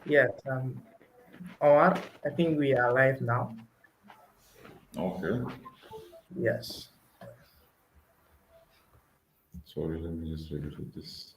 Yes, Omar, I think we are live now. Okay. Yes. Sorry, let me just read this.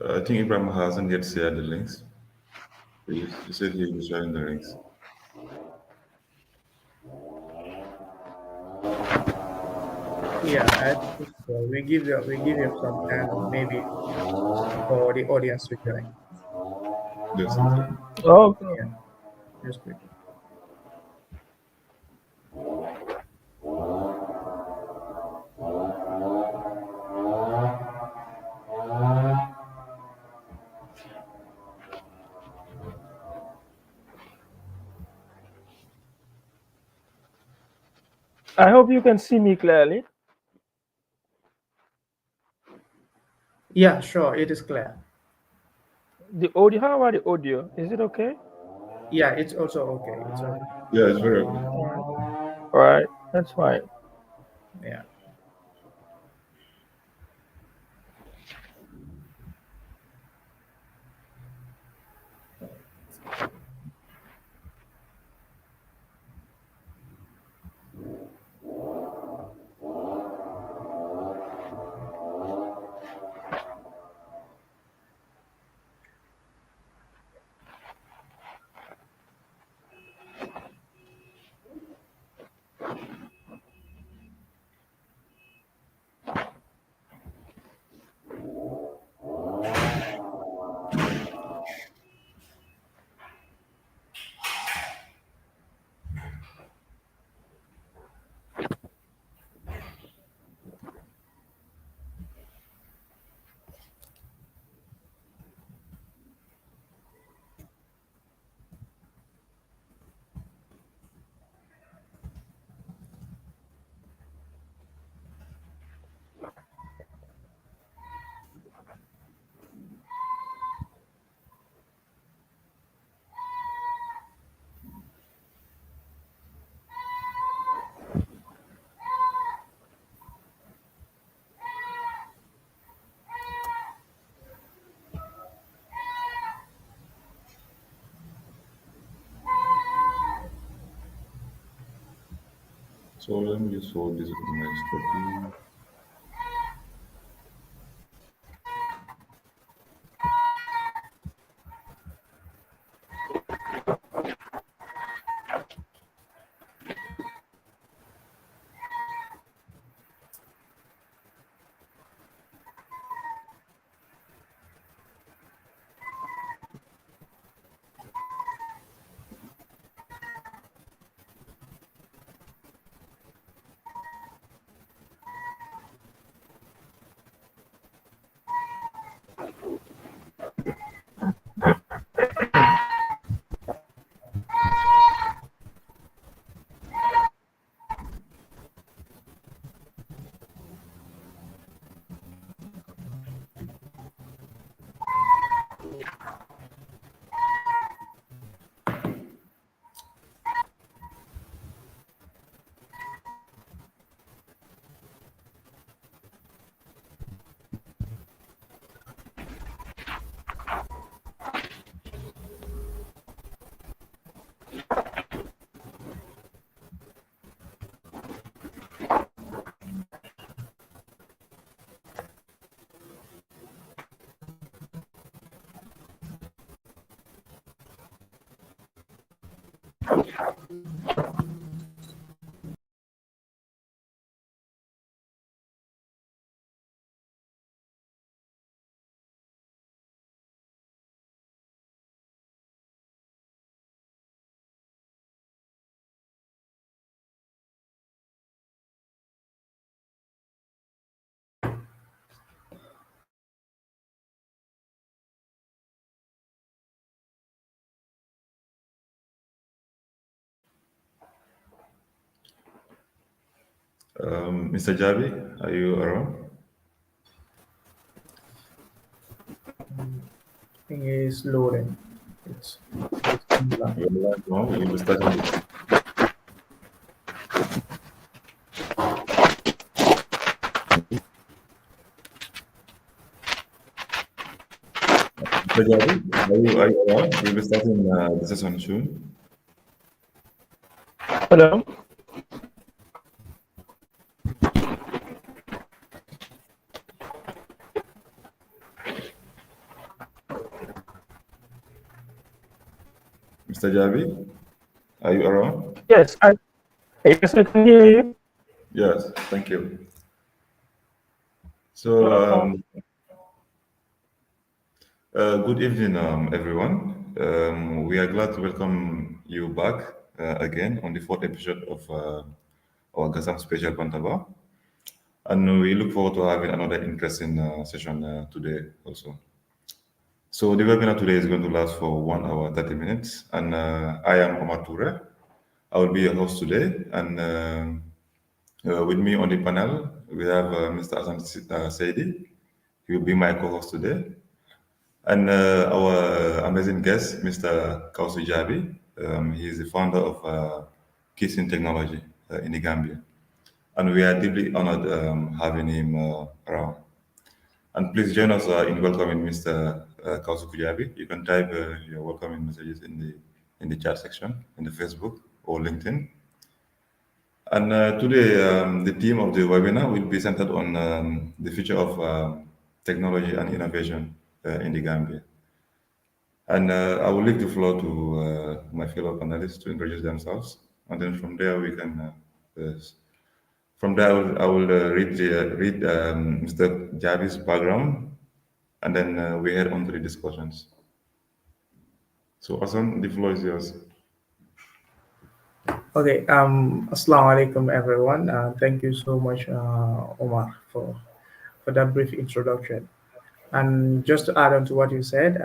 I think Ibrahim hasn't yet shared the links. He said he was sharing the links. Yeah, I think so. We give him some time maybe for the audience to join. That's it. Okay. Yeah, just quickly. I hope you can see me clearly. Yeah, sure, it is clear. The audio, how about the audio? Is it okay? Yeah, it's also okay. It's okay. Yeah, it's very okay. All right, that's fine. Yeah. So let me just hold this nice copy. Mr. Jabi, are you around? Thing is loading. It's it's similar. You're live now. You'll be starting. Mr. Jabi, are you around? We'll be starting the session soon. Hello. Mr. Jabi, are you around? Yes, yes, I can hear you. Yes, thank you. So, Uh, good evening, everyone. We are glad to welcome you back again on the fourth episode of our Gasam Special Bantaba. And we look forward to having another interesting session today also. So, the webinar today is going to last for 1 hour, 30 minutes. And I am Omar Toure. I will be your host today. And with me on the panel, we have Mr. Hassan Saidi. He will be my co host today. And our amazing guest, Mr. Kausu Jabi, he is the founder of Kissing Technology in the Gambia. And we are deeply honored having him around. And please join us in welcoming Mr. Kausu Kujabi. You can type your welcoming messages in the chat section in the Facebook or LinkedIn. And today, the theme of the webinar will be centered on the future of technology and innovation in the Gambia. And I will leave the floor to my fellow panelists to introduce themselves, and then from there we can. From there, I will read Mr. Javi's background, and then we head on to the discussions. So, Asan, the floor is yours. Okay. Assalamu alaikum, everyone. Thank you so much, Omar, for that brief introduction. And just to add on to what you said,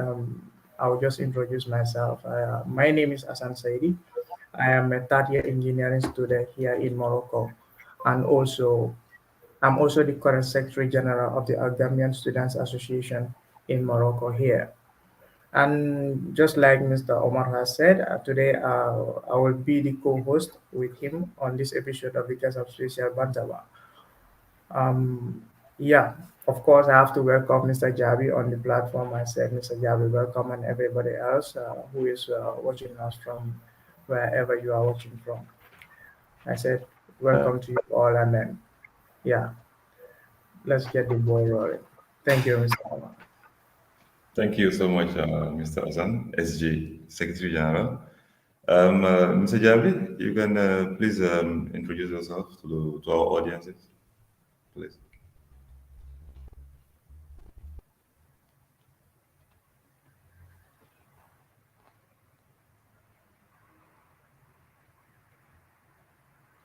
I will just introduce myself. My name is Hassan Saidi. I am a third year engineering student here in Morocco, and also I'm also the current Secretary General of the Gambian Students Association in Morocco here. And just like Mr. Omar has said, today I will be the co-host with him on this episode of the Gasam Special Bantaba. Um, yeah, of course, I have to welcome Mr. Jabi on the platform. I said, Mr. Jabi, welcome, and everybody else who is watching us from wherever you are watching from. I said, welcome to you all, and then, yeah, let's get the ball rolling. Thank you, Mr. Omar. Thank you so much, Mr. Asan, SG, Secretary General. Mr. Javi, you can please introduce yourself to our audiences, please.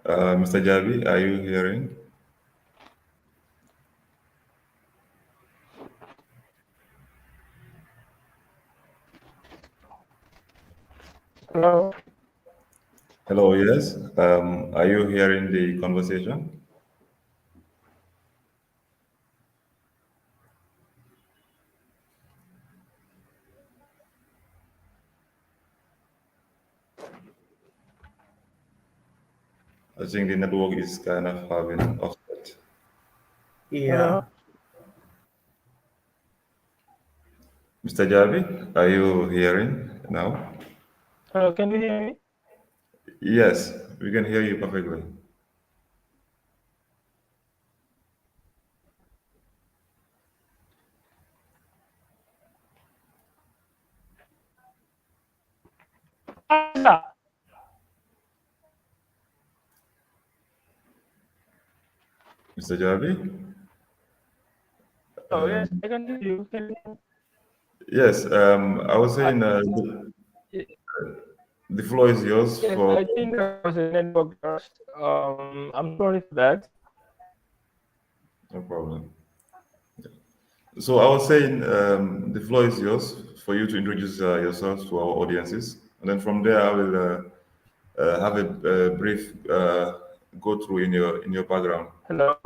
Mr. Javi, are you hearing? hello. Hello, yes. Are you hearing the conversation? I think the network is kind of having offset. Yeah. Hello. Mr. Javi, are you hearing now? Hello. Can you hear me? Yes, we can hear you perfectly. Ah, Mr. Javi? oh yes, I can hear you. Can you hear me? Yes, I was I, saying the floor is yours yes, for I think there was a network burst. I'm sorry for that. no problem. So I was saying the floor is yours for you to introduce yourself to our audiences, and then from there I will have a brief go through in your background. Hello.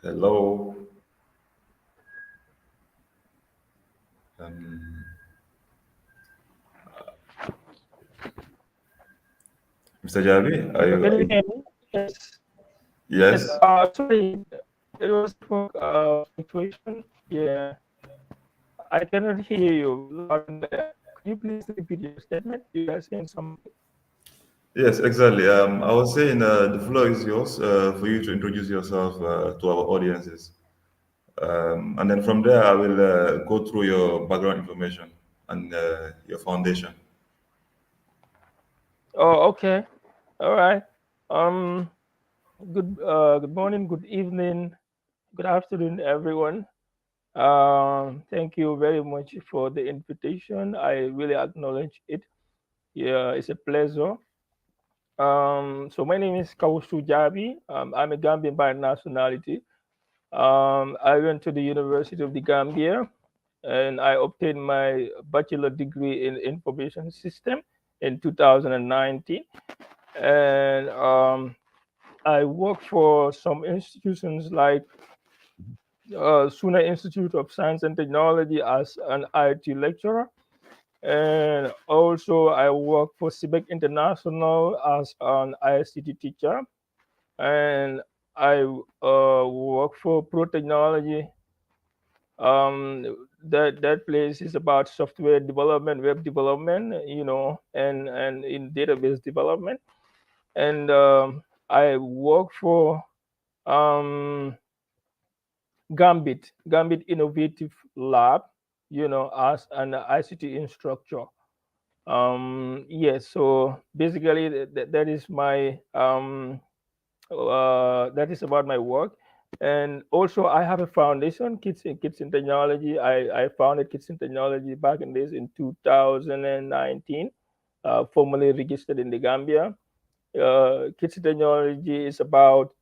Hello, um, Mr. Javi, Can are you you? hear me? Yes. Yes. Yes. Sorry, it was network fluctuation. Yeah, I cannot hear you loud and clear. Could you please repeat your statement? You are saying something. Yes, exactly. I was saying the floor is yours for you to introduce yourself to our audiences. And then from there, I will go through your background information and your foundation. Oh, okay. All right. Um, good morning, good evening, good afternoon, everyone. Thank you very much for the invitation. I really acknowledge it. Yeah, it's a pleasure. So my name is Kawusu Jabi. I'm a Gambian by nationality. I went to the University of the Gambia and I obtained my bachelor degree in information system in 2019. And I work for some institutions like Suna Institute of Science and Technology as an IT lecturer. And also, I work for CIBEC International as an ICT teacher. And I work for Pro Technology. That place is about software development, web development, and in database development. And I work for um, Gambit Innovative Lab, as an ICT instructor. Yes, so basically that is my that is about my work. And also I have a foundation, Kids in Technology. I founded Kids in Technology back in this in 2019, formally registered in the Gambia. Kids technology is about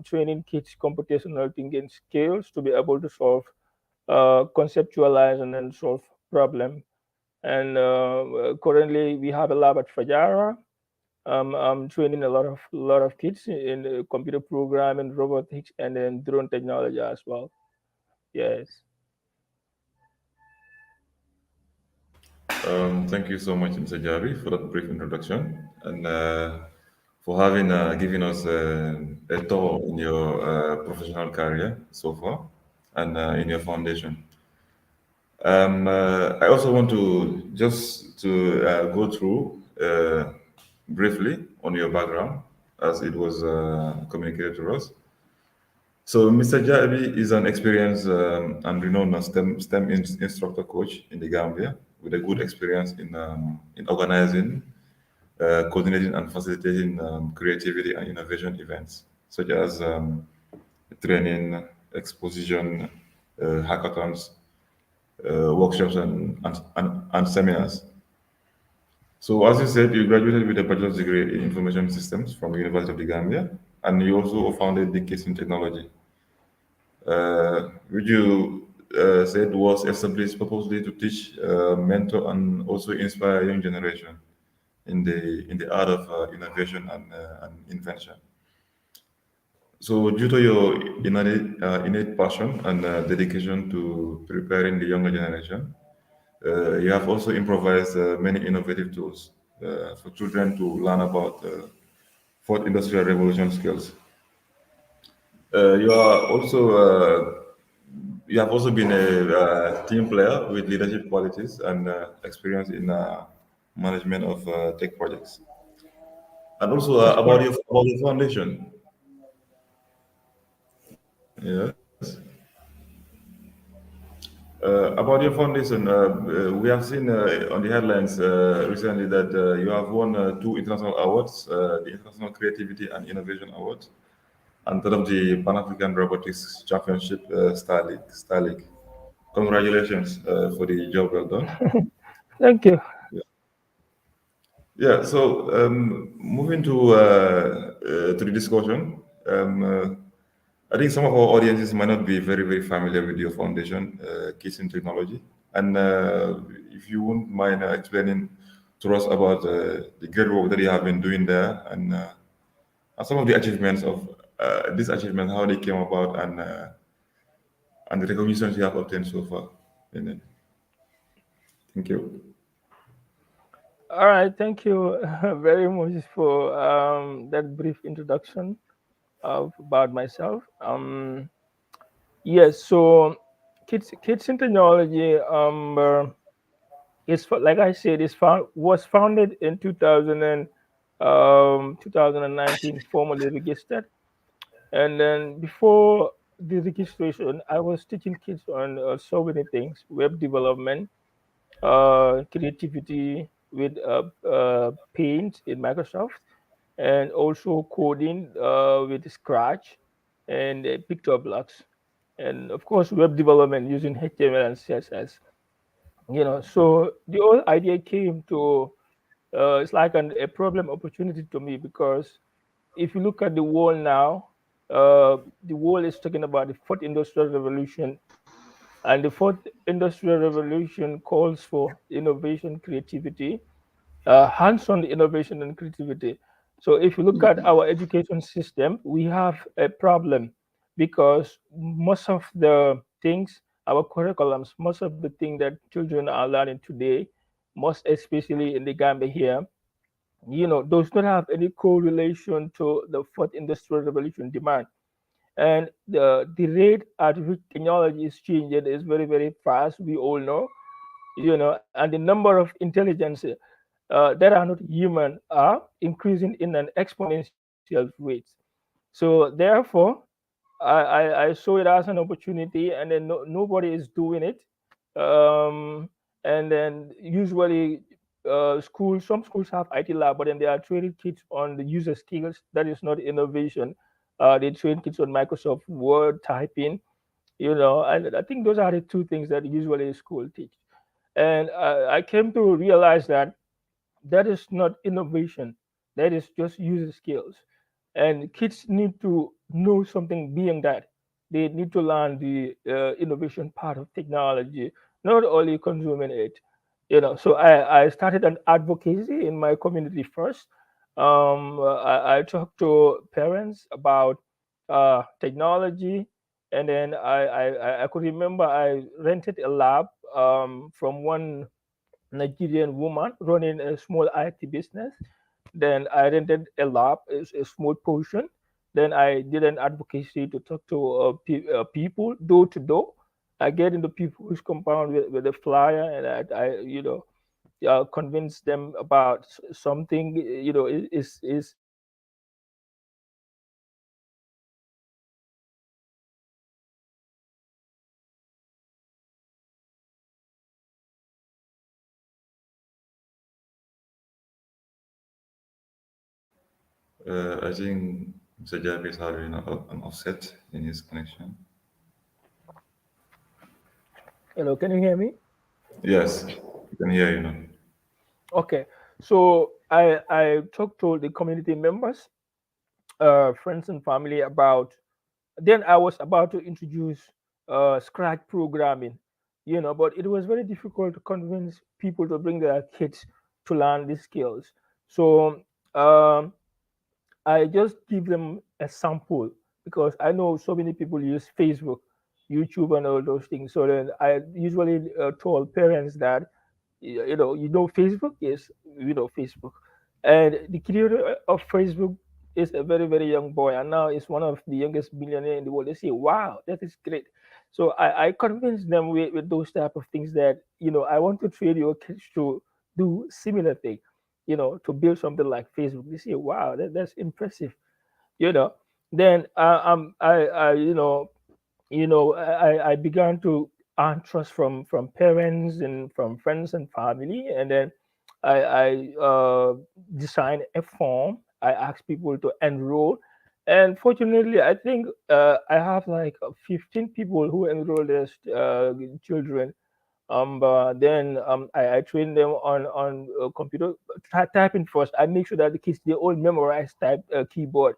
training kids computational thinking skills to be able to solve, conceptualize, and then solve problem. And currently, we have a lab at Fajara. I'm training a lot of kids in computer programming, robotics, and then drone technology as well. Yes. Thank you so much, Mr. Javi, for that brief introduction and for having given us a tour in your professional career so far and in your foundation. I also want to just to go through briefly on your background as it was communicated to us. So, Mr. Jabi is an experienced and renowned STEM instructor coach in the Gambia with a good experience in organizing, coordinating, and facilitating creativity and innovation events, such as training, exposition, hackathons, workshops, and seminars. So, as you said, you graduated with a bachelor's degree in information systems from the University of the Gambia, and you also founded the Kids in Technology, which you said was established purposely to teach, mentor, and also inspire young generation in the art of innovation and invention. So, due to your innate passion and dedication to preparing the younger generation, you have also improvised many innovative tools for children to learn about fourth industrial revolution skills. You are also you have also been a team player with leadership qualities and experience in management of tech projects. And also That's correct. about your foundation. Yes. About your foundation, we have seen on the headlines recently that you have won two international awards, the International Creativity and Innovation Award, and that of the Pan African Robotics Championship Star League. Congratulations for the job well done. Thank you. Yeah, so moving to the discussion, I think some of our audiences might not be very, very familiar with your foundation, Kids in Technology. And if you wouldn't mind explaining to us about the great work that you have been doing there and some of the achievements of these achievements, how they came about, and the recognitions you have obtained so far. And then, thank you. All right, thank you very much for that brief introduction of about myself. Yes, so kids in technology like I said, was founded in 2019, formally registered, and then before the registration, I was teaching kids on so many things: web development, creativity with Paint in Microsoft, and also coding with Scratch and picture blocks, and of course web development using HTML and CSS. So the whole idea came to it's like a problem opportunity to me, because if you look at the world now, the world is talking about the fourth industrial revolution, and the fourth industrial revolution calls for innovation, creativity, hands-on innovation and creativity. So if you look at our education system, we have a problem, because most of the things, our curriculums, most of the things that children are learning today, most especially in the Gambia here, does not have any correlation to the fourth industrial revolution demand. And the rate at which technology is changing is very, very fast, we all know, and the number of intelligence that are not human are increasing in an exponential rate. So therefore, I saw it as an opportunity, and then nobody is doing it. And then usually, some schools have IT lab, but then they are training kids on the user skills. That is not innovation. They train kids on Microsoft Word, typing, and I think those are the two things that usually school teach. And I came to realize that that is not innovation. That is just user skills. And kids need to know something beyond that. They need to learn the innovation part of technology, not only consuming it. So I started an advocacy in my community first. I talked to parents about technology, and then I could remember I rented a lab from one Nigerian woman running a small IT business. Then I rented a lab, a small portion. Then I did an advocacy to talk to people door to door. I get into people's compound with a flyer, and convince them about something, is innovative, and I think Mr. Javi is having an offset in his connection. hello, can you hear me? Yes, we can hear you now. Okay, so I talked to the community members, friends and family about. Then I was about to introduce Scratch programming, but it was very difficult to convince people to bring their kids to learn these skills. So um, I just give them a sample, because I know so many people use Facebook, YouTube, and all those things. So then I usually told parents that Facebook is Facebook, and the creator of Facebook is a very, very young boy, and now is one of the youngest billionaire in the world. They say, wow, that is great. So I convince them with those type of things, that I want to train your kids to do similar thing, to build something like Facebook. They say, wow, that's impressive. you know then I I began to earn trust from parents and from friends and family, and then I designed a form. I asked people to enroll, and fortunately, I think I have like 15 people who enrolled as children. Then I train them on computer typing first. I make sure that the kids they all memorize type keyboard,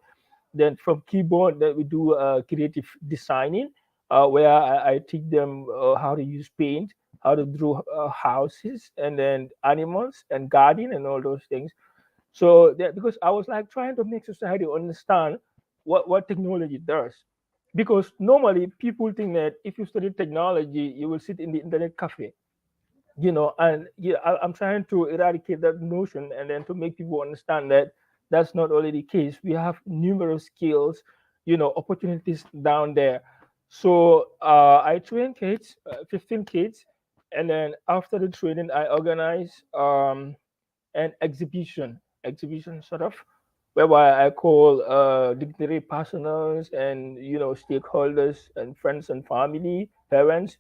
Then from keyboard, that we do creative designing, where I teach them how to use paint, how to draw houses, and then animals and garden and all those things. So that, because I was like trying to make society understand what technology does. Because normally people think that if you study technology, you will sit in the internet cafe, and yeah, I'm trying to eradicate that notion, and then to make people understand that that's not only the case. We have numerous skills, opportunities down there. So I train kids, 15 kids, and then after the training, I organize an exhibition sort of, whereby I call dignitary personals and stakeholders and friends and family, parents,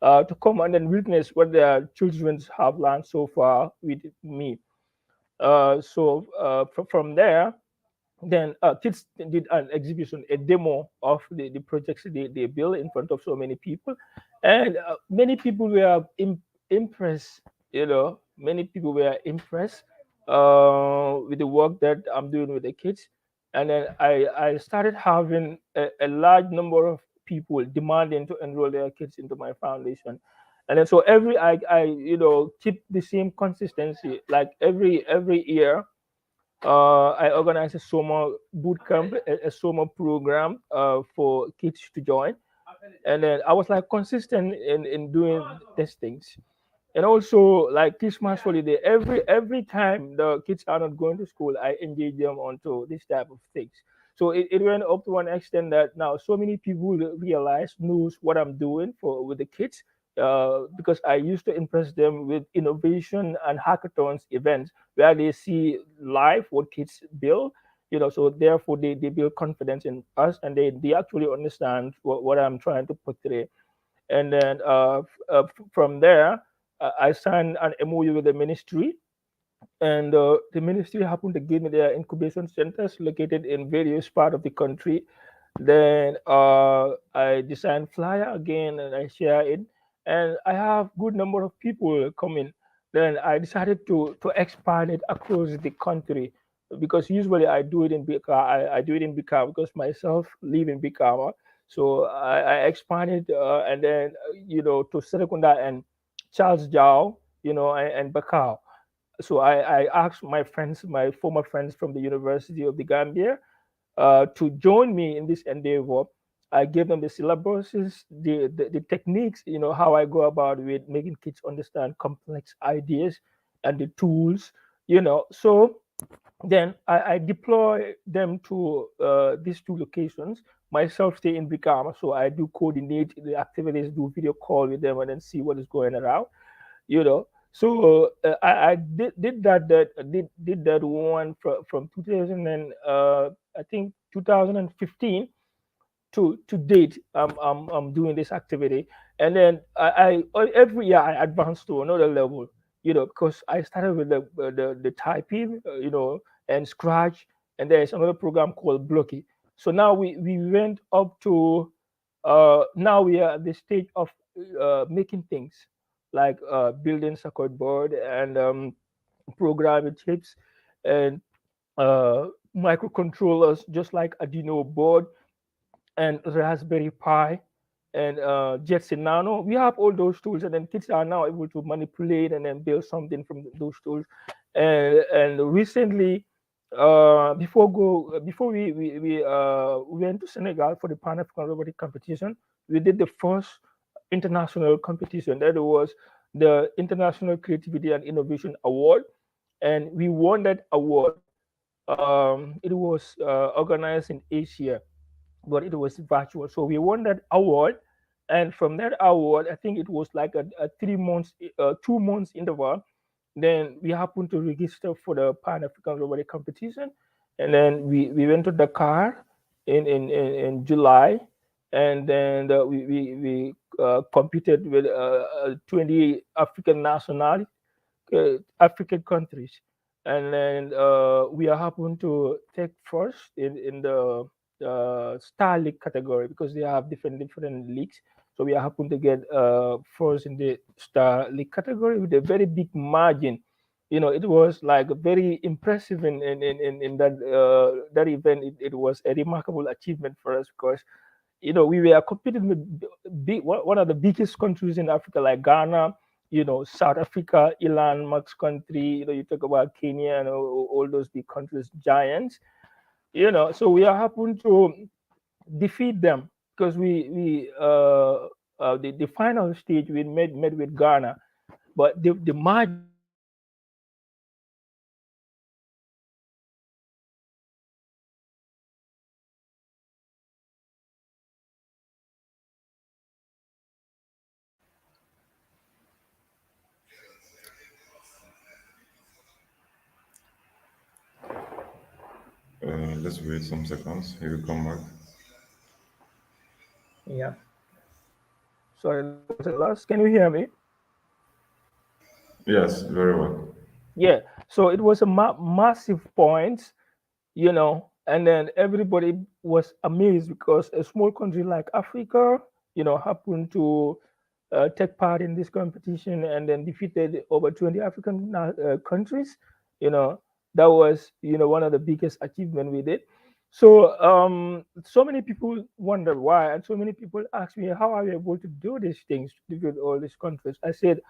to come and then witness what their children have learned so far with me. From there, then kids did an exhibition, a demo of the projects they built in front of so many people, and many people were impressed. Many people were impressed with the work that I'm doing with the kids, and then I started having a large number of people demanding to enroll their kids into my foundation. And then so I keep the same consistency, like every year. I organize a summer boot camp, a summer program for kids to join, and then I was like consistent in doing these things. And also like Christmas holiday, every time the kids are not going to school, I engage them onto this type of things. So it went up to one extent that now so many people realize knows what I'm doing for with the kids, because I used to impress them with innovation and hackathons events where they see live what kids build. So therefore they build confidence in us, and they actually understand what I'm trying to portray. And then from there, I signed an MOU with the ministry, and the ministry happened to give me their incubation centers located in various part of the country. Then I designed flyer again and I share it, and I have good number of people coming. Then I decided to expand it across the country, because usually I do it in Bika. I do it in Bika because myself live in Bikama. So I expanded, and then to Serekunda and Charles Jiao, and Bakau. So I asked my friends, my former friends from the University of the Gambia, to join me in this endeavor. I gave them the syllabuses, the techniques, how I go about with making kids understand complex ideas and the tools. So then I deploy them to these two locations. Myself stay in Bikama, so I do coordinate the activities, do video call with them, and then see what is going around. So I did did that one from 2000 and I think 2015 to date. I'm doing this activity, and then every year I advance to another level. Because I started with the typing, and scratch, and there's another program called Blocky. So now we went up to, now we are at the stage of making things like building circuit board and programming chips and microcontrollers, just like Arduino board and Raspberry Pi and Jetson Nano. We have all those tools, and then kids are now able to manipulate and then build something from those tools. And recently, before we went to Senegal for the Pan African Robotic Competition, we did the first international competition. That was the International Creativity and Innovation Award, and we won that award. It was organized in Asia, but it was virtual. So we won that award, and from that award, I think it was like a 3 months, 2 months interval. Then we happened to register for the Pan African Robotic Competition, and then we went to Dakar in July, and then we competed with 20 African nationalities, African countries, and then we happened to take first in the Star League category, because they have different leagues. So we happened to get first in the Star League category with a very big margin. It was like very impressive in that event. It was a remarkable achievement for us because we were competing with one of the biggest countries in Africa, like Ghana, South Africa, Elon Musk's country. You talk about Kenya and all those big countries, giants. So we happened to defeat them because the final stage we met with Ghana, but the margin was so big that Let's wait some seconds. He will come back. Yeah. sorry, there was a loss. Can you hear me? Yes, very well. Yeah. So it was a massive point, and then everybody was amazed because a small country like Africa, happened to take part in this competition and then defeated over 20 African countries. You know, that was one of the biggest achievement we did. So many people wonder why, and so many people ask me, how are you able to do these things to defeat all these countries? I said,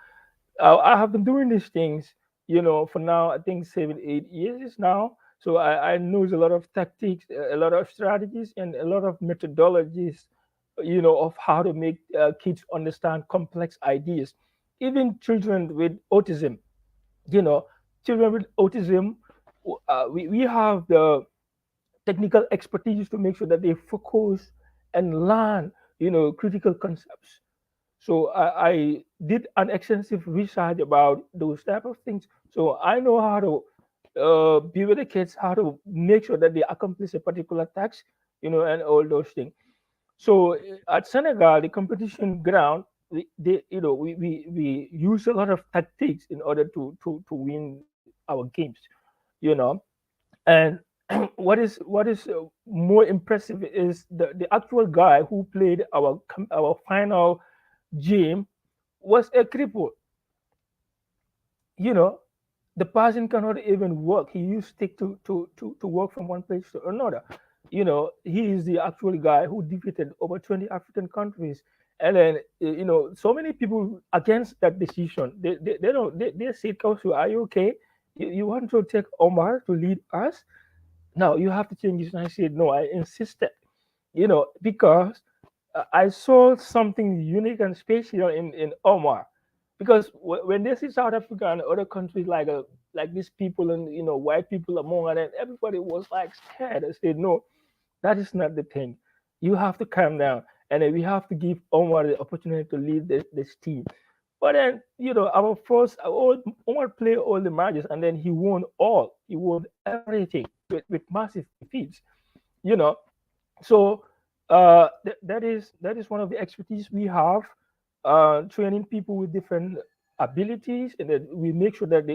I have been doing these things, for now, I think 7, 8 years now. So I know a lot of tactics, a lot of strategies, and a lot of methodologies, of how to make kids understand complex ideas. Even children with autism, you know, children with autism, we have the technical expertise to make sure that they focus and learn, critical concepts. So I did an extensive research about those type of things. So I know how to be with the kids, how to make sure that they accomplish a particular task, and all those things. So at Senegal, the competition ground, we use a lot of tactics in order to win our games, you know. And what is more impressive is the actual guy who played our final game was a cripple. You know, the person cannot even walk. He used stick to walk from one place to another. He is the actual guy who defeated over 20 African countries. And then, so many people against that decision. They don't, they say, Kausu, are you okay? You want to take Omar to lead us? No, you have to change this. And I said, no, I insisted, because I saw something unique and special in Omar. Because when they see South Africa and other countries like these people and white people among and everybody was like scared. I said, no, that is not the thing. You have to calm down, and then we have to give Omar the opportunity to lead this team. But then, our first, Omar played all the matches, and then he won all. He won everything with massive defeats. You know, so that is one of the expertise we have, training people with different abilities, and then we make sure that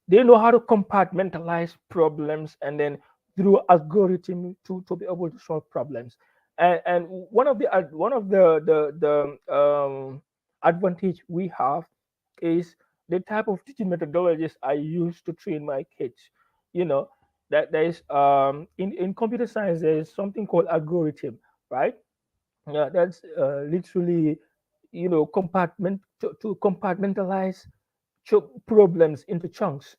they know how to compartmentalize problems, and then through algorithm to be able to solve problems. And one of the advantage we have is the type of teaching methodologies I use to train my kids. You know, that there is in computer science there is something called algorithm, right? Yeah, that's literally to compartmentalize problems into chunks,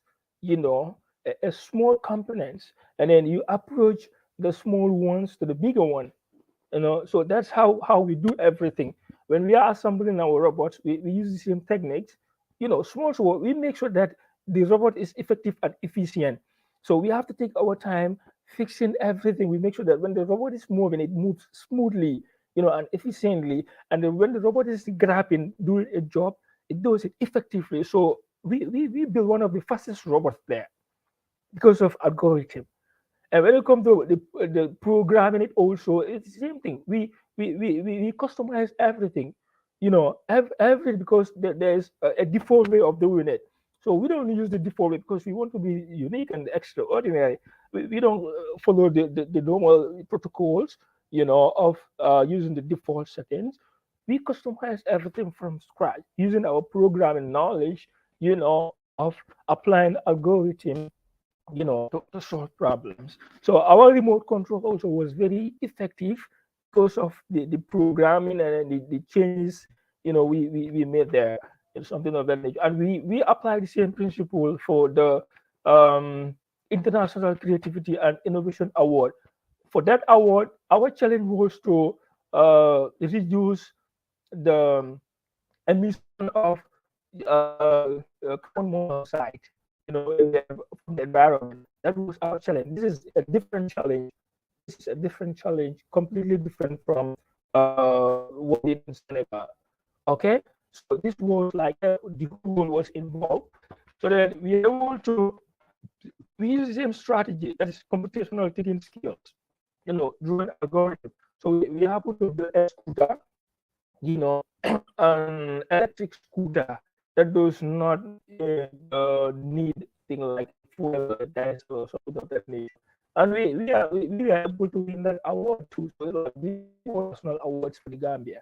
a small components, and then you approach the small ones to the bigger one. So that's how we do everything. When we are assembling our robots, we use the same techniques. Small, we make sure that the robot is effective and efficient. So we have to take our time fixing everything. We make sure that when the robot is moving, it moves smoothly, and efficiently. And then when the robot is grabbing doing a job, it does it effectively. So we build one of the fastest robots there because of algorithm. And when it comes to the programming, it also it's the same thing. We customize everything, every because there's a default way of doing it. So we don't use the default way because we want to be unique and extraordinary. We don't follow the normal protocols, of using the default settings. We customize everything from scratch using our programming knowledge, of applying algorithm, to solve problems. So our remote control also was very effective because of the programming and the changes, we made there. It's something of that nature. And we apply the same principle for the um, International Creativity and Innovation Award. For that award, our challenge was to reduce the emission of carbon monoxide, from the environment. That was our challenge. This is a different challenge. This is a different challenge, completely different from what we did in Senegal. Okay, so this was like the whole world was involved, so that we are able to we use the same strategy, that is computational thinking skills, driven algorithm. So we happen to build a scooter, you know, an electric scooter that does not need thing like fuel, diesel, or something of that nature. And we are able to win that award too. So we won more national awards for the Gambia.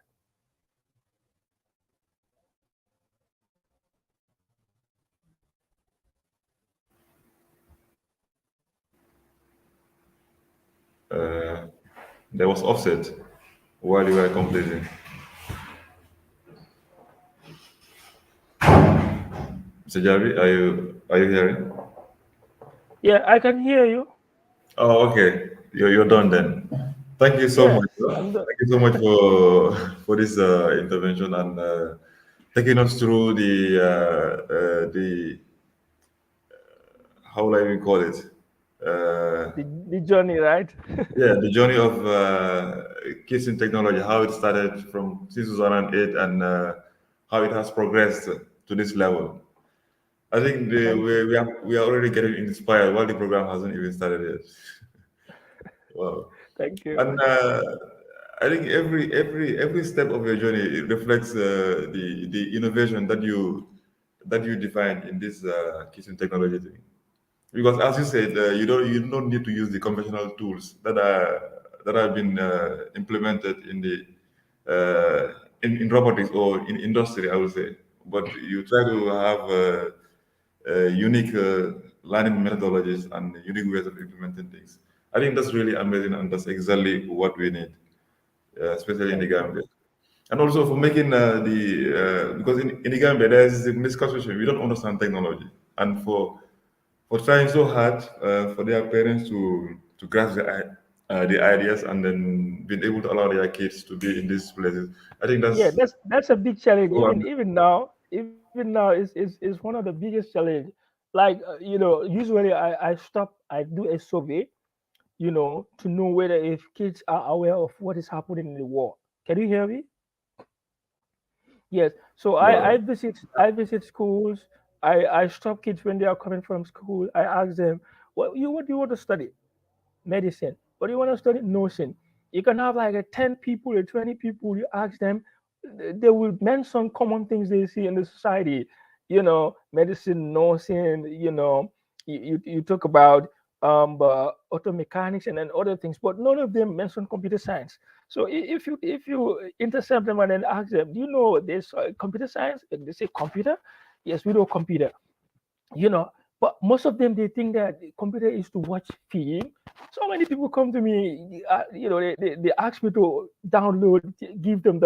Uh, there was offset while you were completing. Mr. Javi, are you hearing? Yeah, I can hear you. Oh, okay. You're done then. Thank you so Yes, much. I'm the. Thank you so much for this intervention and taking us through the how will I even call it? Uh, The journey, right? yeah, the journey of kids in technology, how it started from 2008 and how it has progressed to this level. I think Thank you. we are already getting inspired while the program hasn't even started yet. Wow. Thank you. And I think every step of your journey it reflects the innovation that you define in this kitchen technology thing. Because as you said, you don't need to use the conventional tools that have been implemented in robotics or in industry, I would say. But you try to have unique learning methodologies and unique ways of implementing things. I think that's really amazing, and that's exactly what we need, especially in the Thank you. Gambia. And also for making because in the Gambia there's a misconception we don't understand technology, and for trying so hard for their parents to grasp the ideas and then being able to allow their kids to be in these places. I think Yeah, that's that's a big challenge. so Even now is one of the biggest challenge. Like usually I stop, I do a survey, to know whether if kids are aware of what is happening in the world. Can you hear me? Yes. So I wow. visit schools. I stop kids when they are coming from school. I ask them, what do you want to study? Medicine. What do you want to study? Nursing. You can have like a 10 people or 20 people. You ask them, they will mention common things they see in the society. Medicine, nursing. You talk about auto mechanics and then other things, but none of them mention computer science. So if you intercept them and then ask them, do you know this computer science? They say computer. Yes, we know computer you know but most of them, they think that the computer is to watch film. So many people come to me, they ask me to download, give them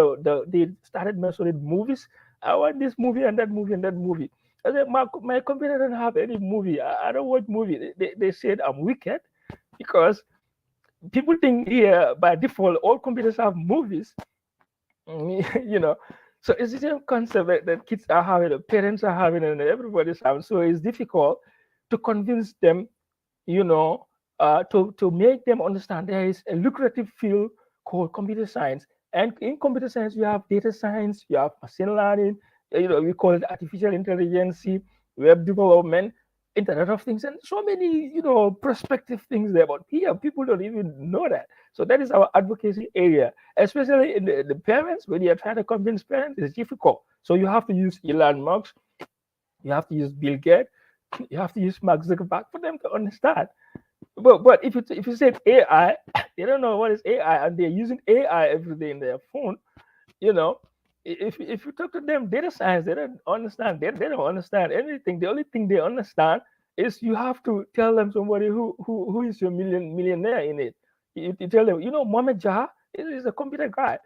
they started mentioning movies. I want this movie and that movie and that movie. I said, my computer doesn't have any movie. I don't watch movie. They said I'm wicked because people think here by default all computers have movies. you know so it's the same concept that kids are having, the parents are having, and everybody's having. So it's difficult to convince them, to make them understand there is a lucrative field called computer science. And in computer science, you have data science, you have machine learning, we call it artificial intelligence, web development, Internet of Things, and so many, prospective things there. But here, people don't even know that. So that is our advocacy area, especially in the parents. When you are trying to convince parents, it's difficult. So you have to use Elon Musk, you have to use Bill Gates, you have to use Mark Zuckerberg for them to understand. But if you said AI, they don't know what is AI, and they're using AI every day in their phone. You know, If you talk to them data science, they don't understand. They don't understand anything. The only thing they understand is you have to tell them somebody who is your millionaire in it. You tell them, Mohamed Jah is a computer guy.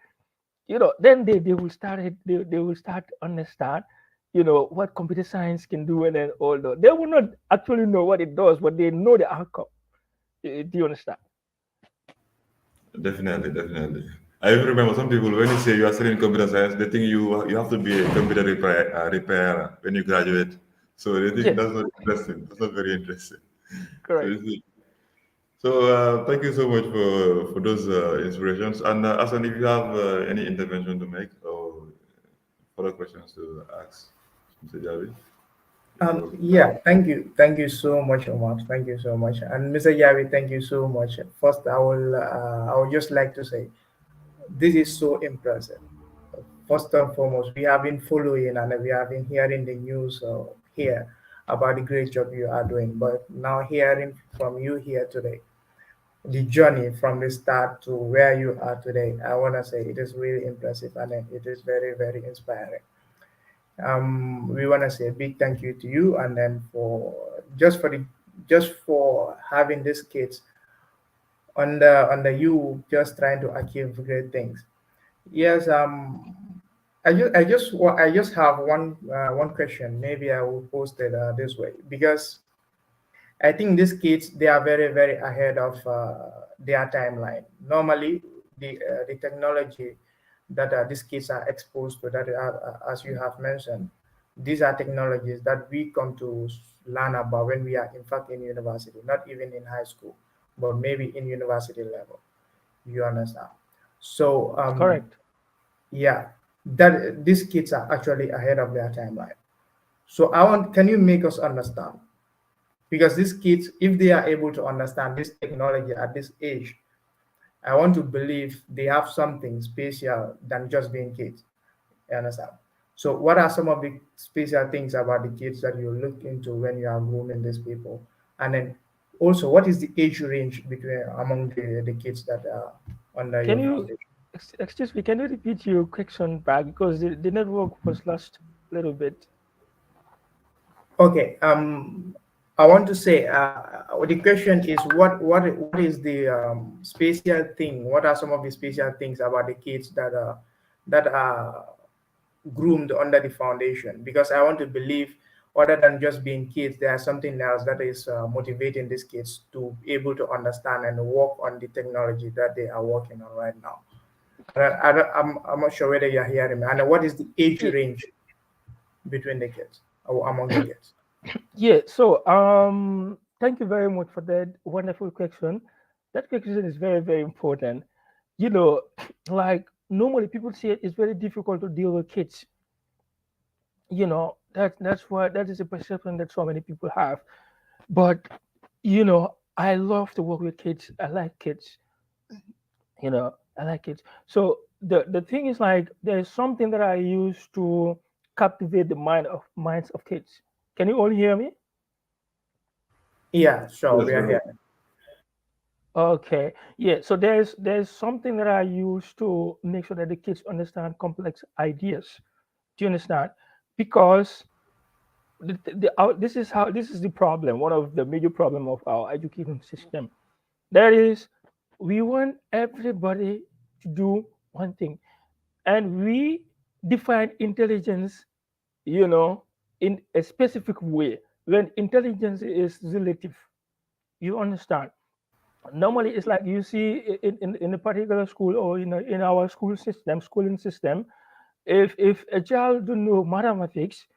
Then they will start they will start to understand, what computer science can do, and then all that. They will not actually know what it does, but they know the outcome. Do you understand? Definitely, definitely. I even remember some people when you say you are studying computer science, they think you have to be a computer repairer when you graduate. So they think Yes, that's not interesting. That's not very interesting. So correct. you see. So thank you so much for those inspirations. And Asan, if you have any intervention to make or further questions to ask, Mr. Javi, you're welcome. Yeah, thank you so much, Omar. Thank you so much, and Mr. Yavi, thank you so much. First, I would just like to say this is so impressive. First and foremost, we have been following and we have been hearing the news here about the great job you are doing. But now hearing from you here today, the journey from the start to where you are today, I want to say it is really impressive and it is very, very inspiring. We want to say a big thank you to you, and then for just for having these kids under you, just trying to achieve great things. Yes, I just have one question. Maybe I will post it this way because I think these kids they are very very ahead of their timeline. Normally, the technology that these kids are exposed to, that as you have mentioned, these are technologies that we come to learn about when we are in fact in university, not even in high school, but maybe in university level. You understand? So Correct. yeah, that these kids are actually ahead of their timeline. So I want, can you make us understand? Because these kids, if they are able to understand this technology at this age, I want to believe they have something special than just being kids. You understand? So what are some of the special things about the kids that you look into when you are grooming these people? And then also, what is the age range between among the kids that are under Can your you foundation? excuse me? Can you repeat your question back because the network was lost a little bit. Okay. I want to say the question is what is the special thing? What are some of the special things about the kids that are groomed under the foundation? Because I want to believe, other than just being kids, there's something else that is motivating these kids to be able to understand and work on the technology that they are working on right now. I'm not sure whether you're hearing me. And what is the age Yeah, range between the kids or among the kids? yeah. So, thank you very much for that wonderful question. That question is very, very important. You know, like normally people say it's very difficult to deal with kids. That's why that is a perception that so many people have. But I love to work with kids. I like kids. I like kids. So the thing is like there's something that I use to captivate the minds of kids. Can you all hear me? Yeah, sure, Yes, we are very well. here. Okay. Yeah. So there's something that I use to make sure that the kids understand complex ideas. Do you understand? Because this is the problem. One of the major problem of our education system. That is, we want everybody to do one thing, and we define intelligence, you know, in a specific way. When intelligence is relative, you understand. Normally it's like you see in a particular school or in our schooling system, if a child don't know mathematics,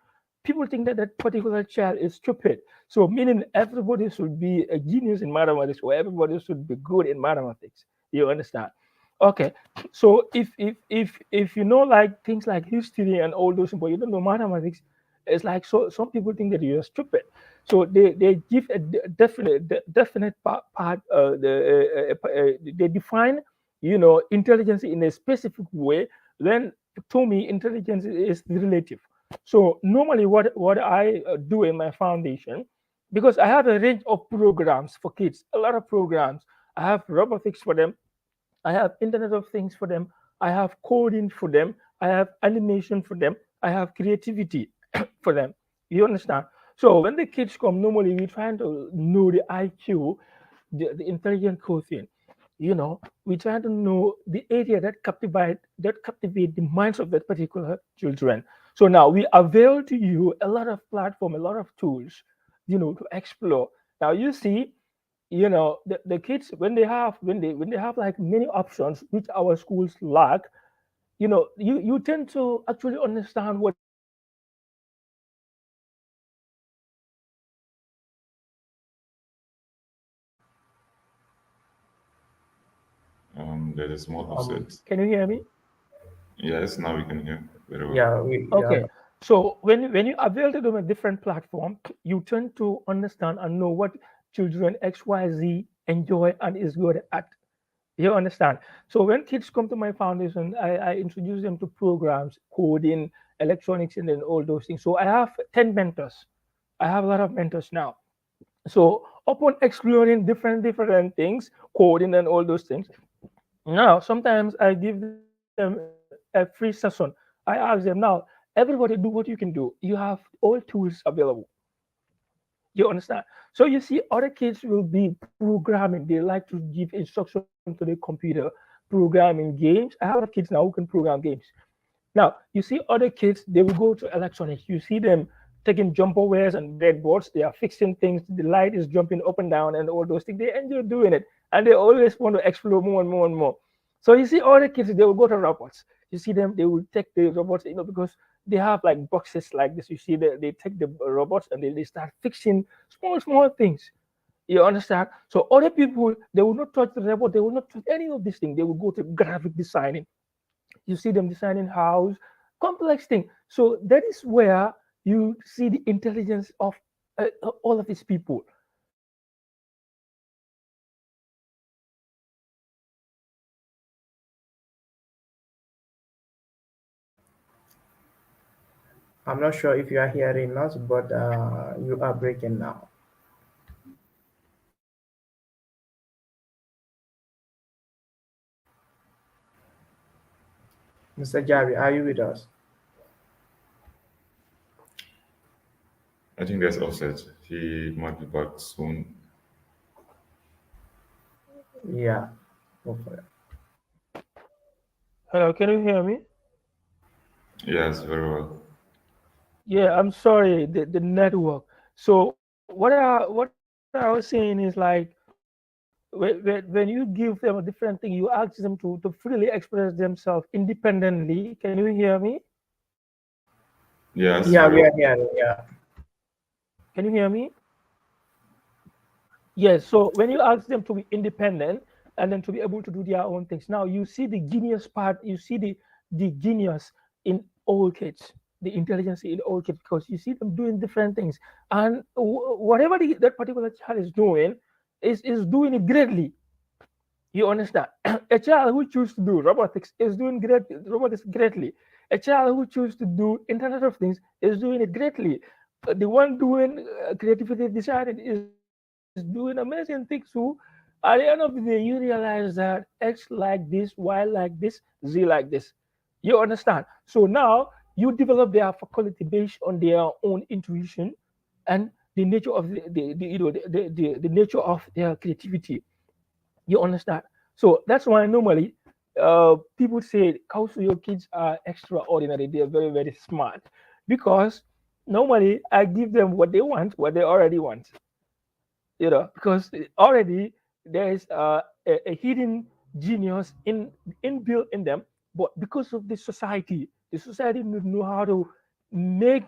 people think that that particular child is stupid. So meaning everybody should be a genius in mathematics or everybody should be good in mathematics. You understand? Okay. So if you know like things like history and all those, but you don't know mathematics, it's like so some people think that you're stupid. So they give a definite part. They define intelligence in a specific way. Then to me intelligence is relative. So normally what I do in my foundation, because I have a range of programs for kids, a lot of programs. I have robotics for them, I have Internet of Things for them, I have coding for them, I have animation for them, I have creativity for them. You understand? So when the kids come, normally we trying to know the IQ, the intelligent quotient. We try to know the area that captivate the minds of that particular children. So now we avail to you a lot of platform, a lot of tools, to explore. Now you see, the kids, when they have like many options which our schools lack, you tend to actually understand what they want to do. You understand? So you see other kids, they will go to electronics, There is more Um, offset. can you hear me? Yes, now we can hear very well. yeah, yeah. Okay. So when you avail to them a different platform, you tend to understand and know what children XYZ enjoy and is good at. You understand? So when kids come to my foundation, I introduce them to programs, coding, electronics, and then all those things. So I have 10 mentors. I have a lot of mentors now. So upon exploring different things, coding and all those things, now sometimes I give them a free session. I ask them, now everybody do what you can do. You have all tools available. You understand? So you see, other kids will be programming. They like to give instruction to the computer, programming games. I have a lot of kids now who can program games. Now, you see other kids, they will go to electronics. You see them taking jumper wares and breadboards. They are fixing things. The light is jumping up and down and all those things. They enjoy doing it. And they always want to explore more and more and more. So you see other kids, they will go to robots. You see them, they will take the robots, because they have like boxes like this. You see, they take the robots and they start fixing small things. You understand? So other people, they will not touch the robot. They will not touch any of these things. They will go to graphic designing. You see them designing house, complex thing. So that is where you see the intelligence of all of these people. You understand? So now you see other kids, they will go to I'm not sure if you are hearing us, but you are breaking now. Mr. Javi, are you with us? I think there's offset. He might be back soon. Yeah, go for it. hello, can you hear me? Yes, very well. Yeah, I'm sorry, the network. So what I was saying is like, when you give them a different thing, you ask them to freely express themselves independently. Can you hear me? Yes, Yeah, very we well. are hearing. Yeah. Can you hear me? Yes. So when you ask them to be independent and then to be able to do their own things, now you see the genius part. You see the genius in all kids, the intelligence in all kids, because you see them doing different things, and whatever that particular child is doing, is doing it greatly. You understand? A child who chooses to do robotics is doing robotics greatly. A child who chooses to do Internet of Things is doing it greatly. The one doing creativity design is doing amazing things too. At the end of the day, you realize that X like this, Y like this, Z like this. You understand? So now you develop their faculty based on their own intuition and the nature of the nature of their creativity. You understand? So that's why normally people say also your kids are extraordinary. They are very smart because normally I give them what they want, what they already want. Because already there is a hidden genius inbuilt in them, but because of the society need know how to make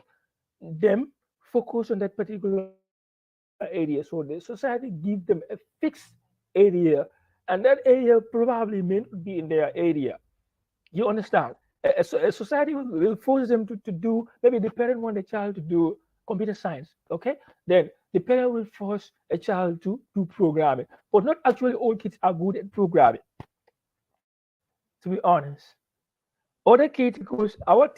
them focus on that particular area. So the society give them a fixed area, and that area probably may not be in their area. You understand? A society will force them to do, maybe the parent want the child to do computer science, okay? Then the parent will force a child to do programming. But not actually all kids are good at programming, to be honest. Other kids, because our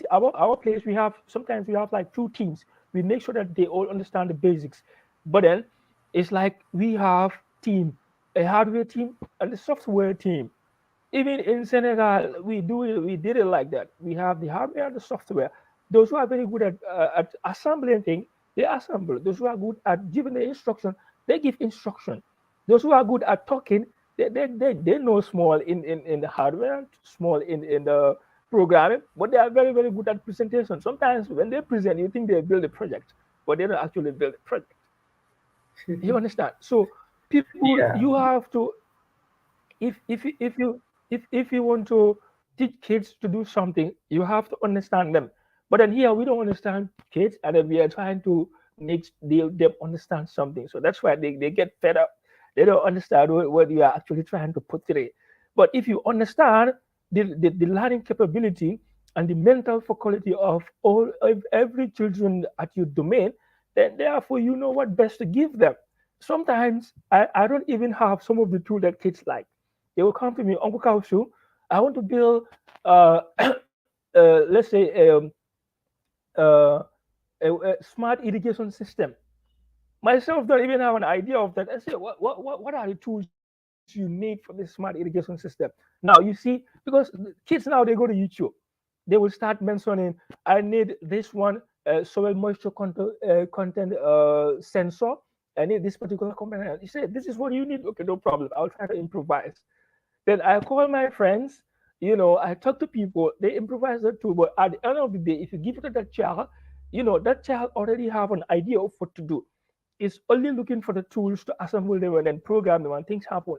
place, we have sometimes we have like two teams. We make sure that they all understand the basics. But then it's like we have team, a hardware team and a software team. Even in Senegal, we did it like that. We have the hardware and the software. Those who are very good at assembling things, they assemble. Those who are good at giving the instruction, they give instruction. Those who are good at talking, they know small in the hardware, small in the programming, but they are very, very good at presentation. Sometimes when they present, you think they build a project, but they don't actually build a project. You understand? So people, you Yeah. have to, if you want to teach kids to do something, you have to understand them. But then here we don't understand kids, and then we are trying to make them understand something. So that's why they get fed up. They don't understand what you are actually trying to put today. But if you understand the learning capability and the mental faculty of every children at your domain, then therefore you know what best to give them. Sometimes I don't even have some of the tools that kids like. They will come to me, Uncle Kausu, I want to build, let's say, uh, a smart irrigation system. Myself don't even have an idea of that. I say, what are the tools you need for this smart irrigation system? Now you see, because kids now they go to YouTube, they will start mentioning, I need this one soil moisture content sensor. I need this particular component. You say, this is what you need. Okay, no problem. I'll try to improvise. Then I call my friends, I talk to people, they improvise that too. But at the end of the day, if you give it to that child, that child already have an idea of what to do. It's only looking for the tools to assemble them and then program them and things happen.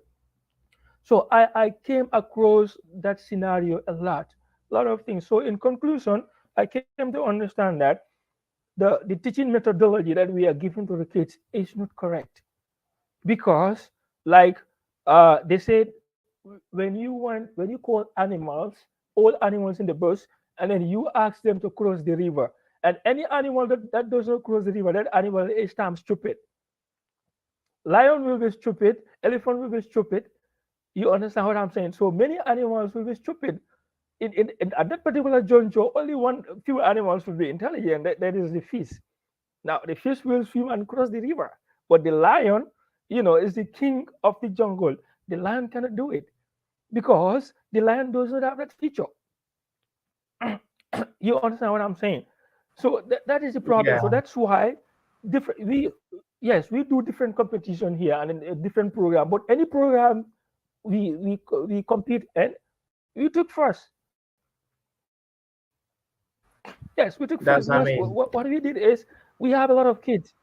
So I came across that scenario a lot of things. So in conclusion, I came to understand that the teaching methodology that we are giving to the kids is not correct because like they said when you call animals, all animals in the bush, and then you ask them to cross the river, and any animal that does not cross the river, that animal is damn stupid. Lion will be stupid, elephant will be stupid. You understand what I'm saying? So many animals will be stupid. At that particular juncture, only one few animals will be intelligent. That is the fish. Now the fish will swim and cross the river, but the lion, is the king of the jungle. The lion cannot do it because the lion does not have that feature. You understand what I'm saying? So that is the problem. So Yeah. that's why different we yes, we do different competition here and in a different program. But any program we compete and we took first. Yes, we took first That's, I because mean, what we did is we have a lot of kids.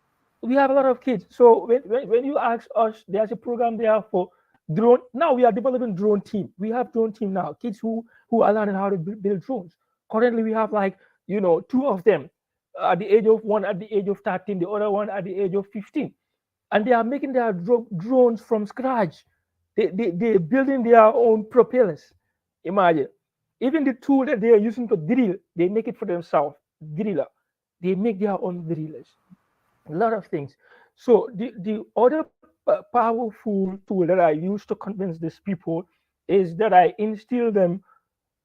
We have a lot of kids. So when you ask us, there's a program there for drone. Now we are developing drone team. We have drone team now. Kids who are learning how to build drones. Currently, we have like two of them at the age of one at the age of 13, the other one at the age of 15, and they are making their drones from scratch. They're building their own propellers. Imagine. Even the tool that they are using to drill, they make it for themselves. Driller. They make their own drillers. A lot of things. So the other powerful tool that I use to convince these people is that I instill them.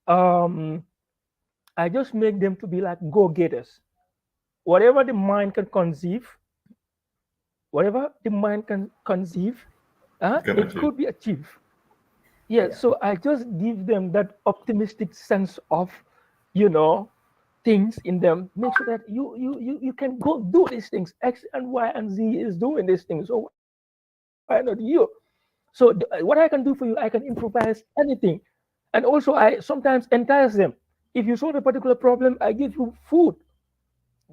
Um, I just make them to be like go-getters. Whatever the mind can conceive, whatever the mind can conceive, You can it achieve. could be achieved. Yeah, yeah. so I just give them that optimistic sense of, you know, things in them. Make sure that you can go do these things. X and Y and Z is doing these things. So why not you? So what I can do for you, I can improvise anything, and also I sometimes entice them. If you solve a particular problem, I give you food,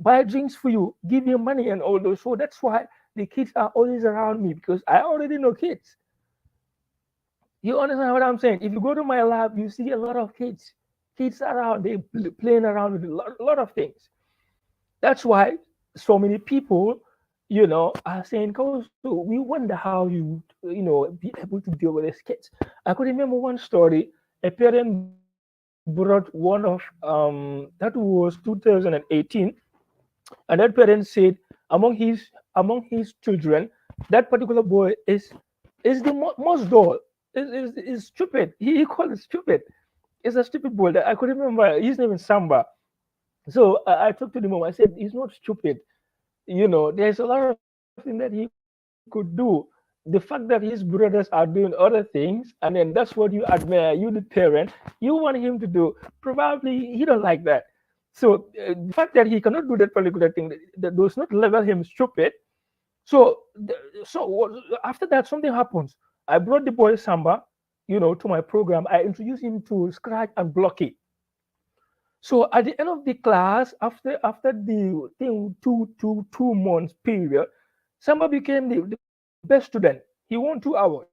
buy drinks for you, give you money, and all those. So that's why the kids are always around me because I already know kids. You understand what I'm saying? If you go to my lab, you see a lot of kids. Kids around, they playing around with a lot of things. That's why so many people, are saying, "Kausu, we wonder how you be able to deal with these kids." I could remember one story. A parent brought one of that was 2018, and that parent said among his children, that particular boy is the most dull, is stupid. He called it stupid. It's a stupid boy. That I could remember his name is Samba. So I talked to the mom. I said he's not stupid. There's a lot of things that he could do. the fact that his brothers are doing other things, and then that's what you admire, you the parent, you want him to do. Probably he don't like that. So the fact that he cannot do that particular thing, that does not level him stupid. So after that, something happens. I brought the boy Samba, to my program. I introduced him to scratch and block it. So at the end of the class, after the thing, 2 months period, Samba became the best student. He won 2 awards.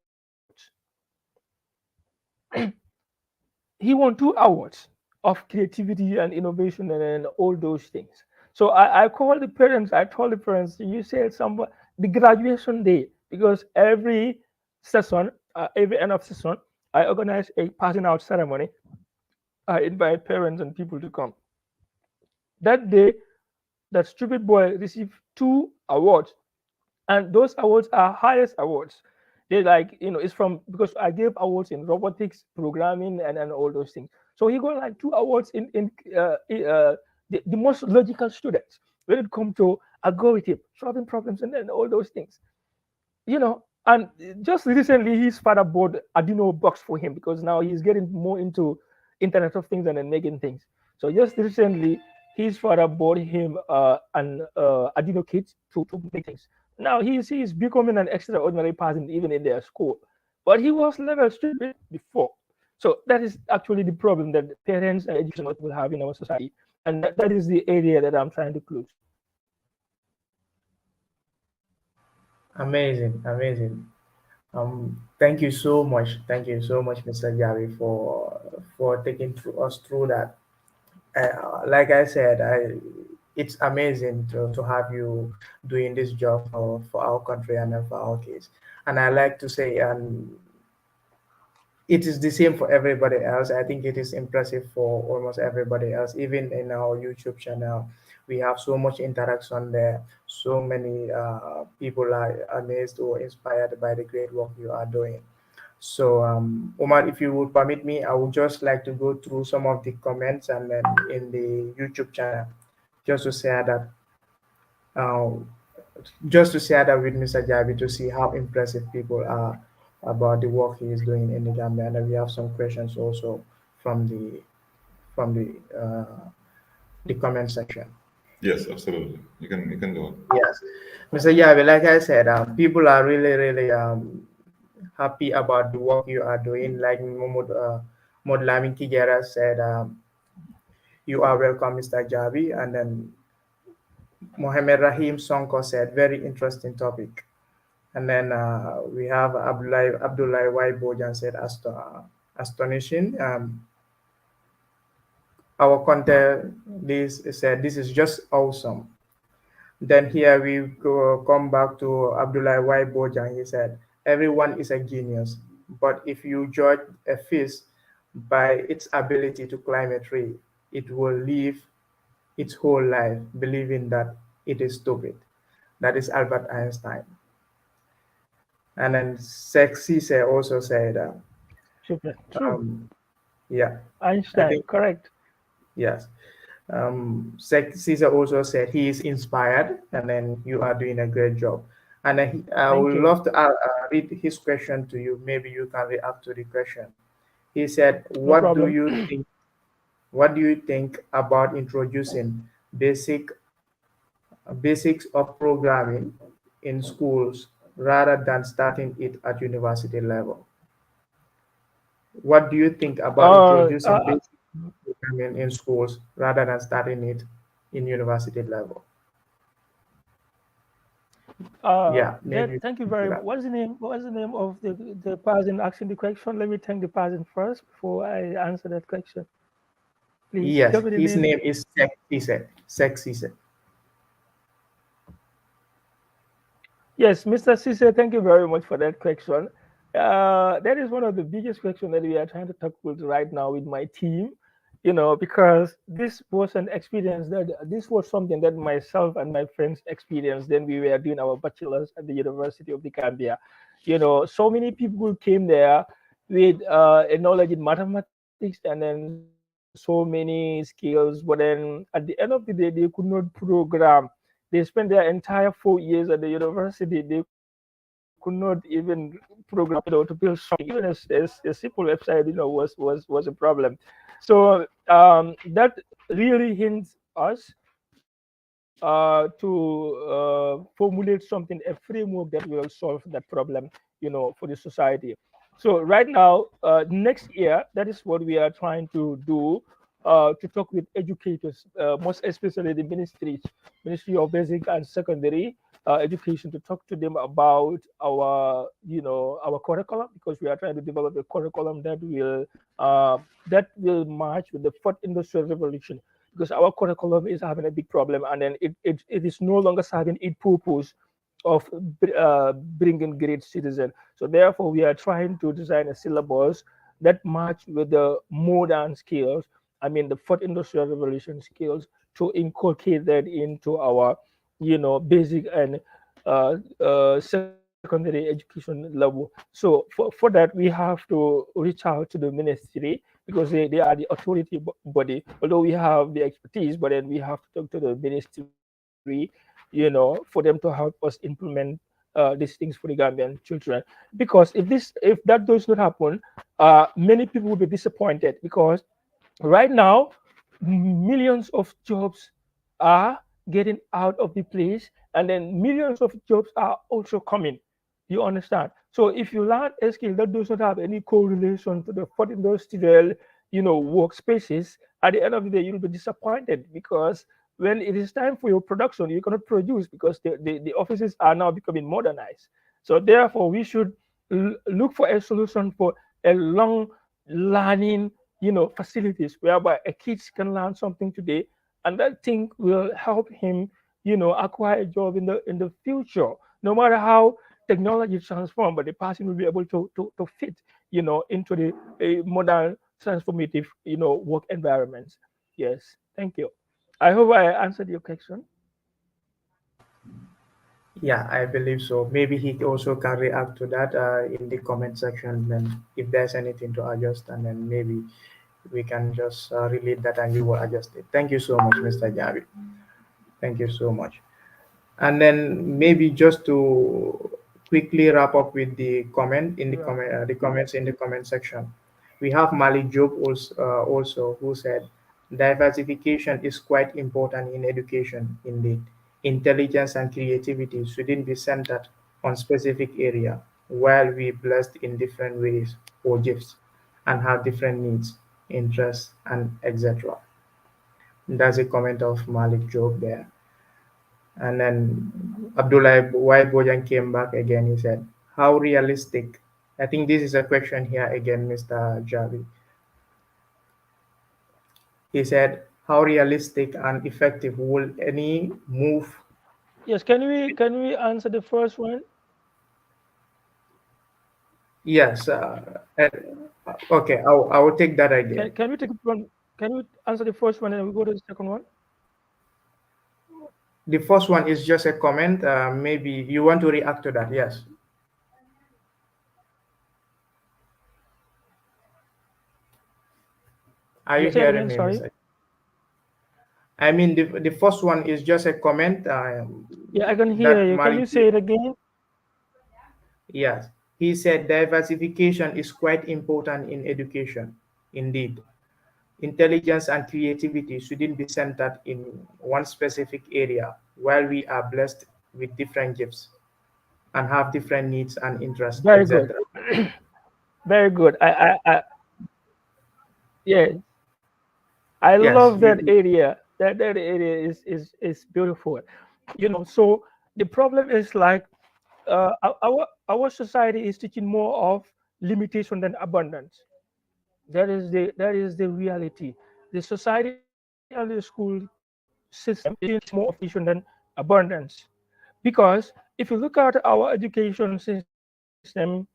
He won 2 awards of creativity and innovation and all those things. So I called the parents. I told the parents, you said some the graduation day, because every end of session, I organize a passing out ceremony. I invite parents and people to come. That day, that stupid boy received 2 awards, and those awards are highest awards. They like, it's from, because I gave awards in robotics, programming, and all those things. So he got like 2 awards in the most logical students when it comes to algorithm solving problems and all those things. And just recently his father bought Adino box for him, because now he's getting more into Internet of Things and then making things. So just recently his father bought him an Adino kit to make things. Now he's becoming an extraordinary person even in their school, but he was level stupid before. So that is actually the problem that parents and education will have in our society, and that is the area that I'm trying to close. Amazing, amazing. Thank you so much. Thank you so much, Mr. Javi, for taking us through that. Like I said, it's amazing to have you doing this job for our country and for our kids. And I like to say, it is the same for everybody else. I think it is impressive for almost everybody else. Even in our YouTube channel, we have so much interaction there. So many people are amazed or inspired by the great work you are doing. So, Omar, if you would permit me, I would just like to go through some of the comments and then in the YouTube channel, just to share that, uh, just to share that with Mr. Jabi to see how impressive people are about the work he is doing in the Gambia. And then we have some questions also from the comment section. Yes, absolutely. You can go on. Yes, Mr. Jabi, like I said, people are really really happy about the work you are doing. Like Modlamin Kijera said, you are welcome, Mr. Jabi. And then Mohamed Rahim Sonko said, very interesting topic. And then we have Abdullah Y. Bojan said, astonishing. Our content this said, this is just awesome. Then here we come back to Abdullah Y. Bojan. He said, everyone is a genius, but if you judge a fish by its ability to climb a tree, it will live its whole life believing that it is stupid. That is Albert Einstein. And then Sexy also said, Super true. um, yeah, I Einstein, think, correct. yes. Caesar also said he is inspired, and then you are doing a great job. And then I Thank would you. love to read his question to you. Maybe you can react to the question. He said, No problem. What do you think about introducing basics of programming in schools rather than starting it at university level? What do you think about uh, introducing uh, basic programming in schools rather than starting it in university level? Yeah, maybe. thank you very much. What's the name of the person asking the question? Let me thank the person first before I answer that question. Please Yes, tell me the his name. name is Sexy. Sexy. Yes, Mr. Cisse, thank you very much for that question. That is one of the biggest questions that we are trying to tackle right now with my team, because this was an experience this was something that myself and my friends experienced. Then we were doing our bachelor's at the University of the Gambia. So many people came there with a knowledge in mathematics and then so many skills, but then at the end of the day, they could not program. They spent their entire 4 years at the university. They could not program. could not even program, to build something. Even a simple website, was a problem. So that really hints us to formulate something, a framework that will solve that problem, for the society. So right now, next year, that is what we are trying to do, to talk with educators, most especially the Ministry of Basic and Secondary Education, to talk to them about our curriculum, because we are trying to develop a curriculum that will match with the fourth industrial revolution, because our curriculum is having a big problem, and then it is no longer serving its purpose of bringing great citizen. So therefore, we are trying to design a syllabus that match with the modern skills. I mean, the fourth industrial revolution skills, to inculcate that into our, basic and secondary education level. So for that, we have to reach out to the ministry, because they are the authority body. Although we have the expertise, but then we have to talk to the ministry, for them to help us implement these things for the Gambian children. Because if that does not happen, many people will be disappointed, because right now millions of jobs are getting out of the place, and then millions of jobs are also coming. You understand? So if you learn a skill that does not have any correlation to the fourth industrial, workspaces, at the end of the day, you'll be disappointed, because when it is time for your production, you cannot produce, because the offices are now becoming modernized. So therefore, we should look for a solution for a long learning, facilities, whereby a kids can learn something today, and that thing will help him, acquire a job in the future. No matter how technology transform, but the person will be able to fit, into the modern transformative, work environments. Yes, thank you. I hope I answered your question. Yeah, I believe so. Maybe he also can react to that in the comment section. Then, if there's anything to adjust, and then maybe we can just relate that and we will adjust it. Thank you so much, Mr. Javi. Thank you so much. And then maybe just to quickly wrap up with the comments in the comment section, we have Malik Job also who said diversification is quite important in education. Indeed, intelligence and creativity shouldn't be centered on specific area, while we blessed in different ways or gifts and have different needs, interests, and etc. That's a comment of Malik Job there. And then Abdullah White Bojan came back again. He said, how realistic? I think this is a question here again, Mr. Javi. He said, how realistic and effective will any move? Yes, can we answer the first one? Yes. Okay, I will take that again. Can we take it from? Can we answer the first one and we go to the second one? The first one is just a comment. Maybe you want to react to that. Yes. Are you Yeah, say it hearing again. me, Sorry. Mr.? I mean, the first one is just a comment Yeah, I can hear that you. Can Malik. you say it again? Yes, he said diversification is quite important in education. Indeed, intelligence and creativity shouldn't be centered in one specific area, while we are blessed with different gifts and have different needs and interests, Very good. etc. Very good. Yeah, I Yes, love that area. That area is beautiful. So the problem is like, our society is teaching more of limitation than abundance. That is the reality. The society and the school system is teaching more of limitation than abundance. Because if you look at our education system,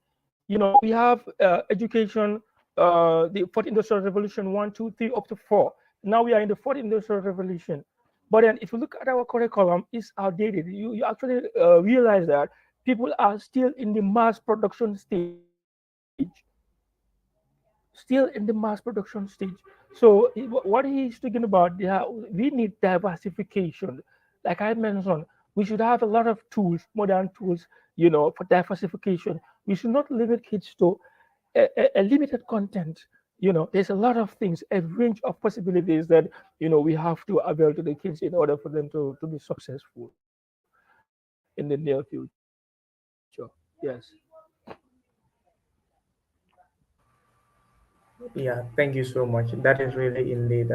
we have education, the fourth industrial revolution, 1, 2, 3, up to 4. Now we are in the fourth industrial revolution. But then if you look at our curriculum, it's outdated. You actually realize that people are still in the mass production stage, still in the mass production stage. So what he's talking about, yeah, we need diversification. Like I mentioned, We should have a lot of tools, modern tools, for diversification. We should not limit kids to a limited content. There's a lot of things, a range of possibilities that we have to avail to the kids in order for them to be successful in the near future. Yes. Yeah, thank you so much. That is really indeed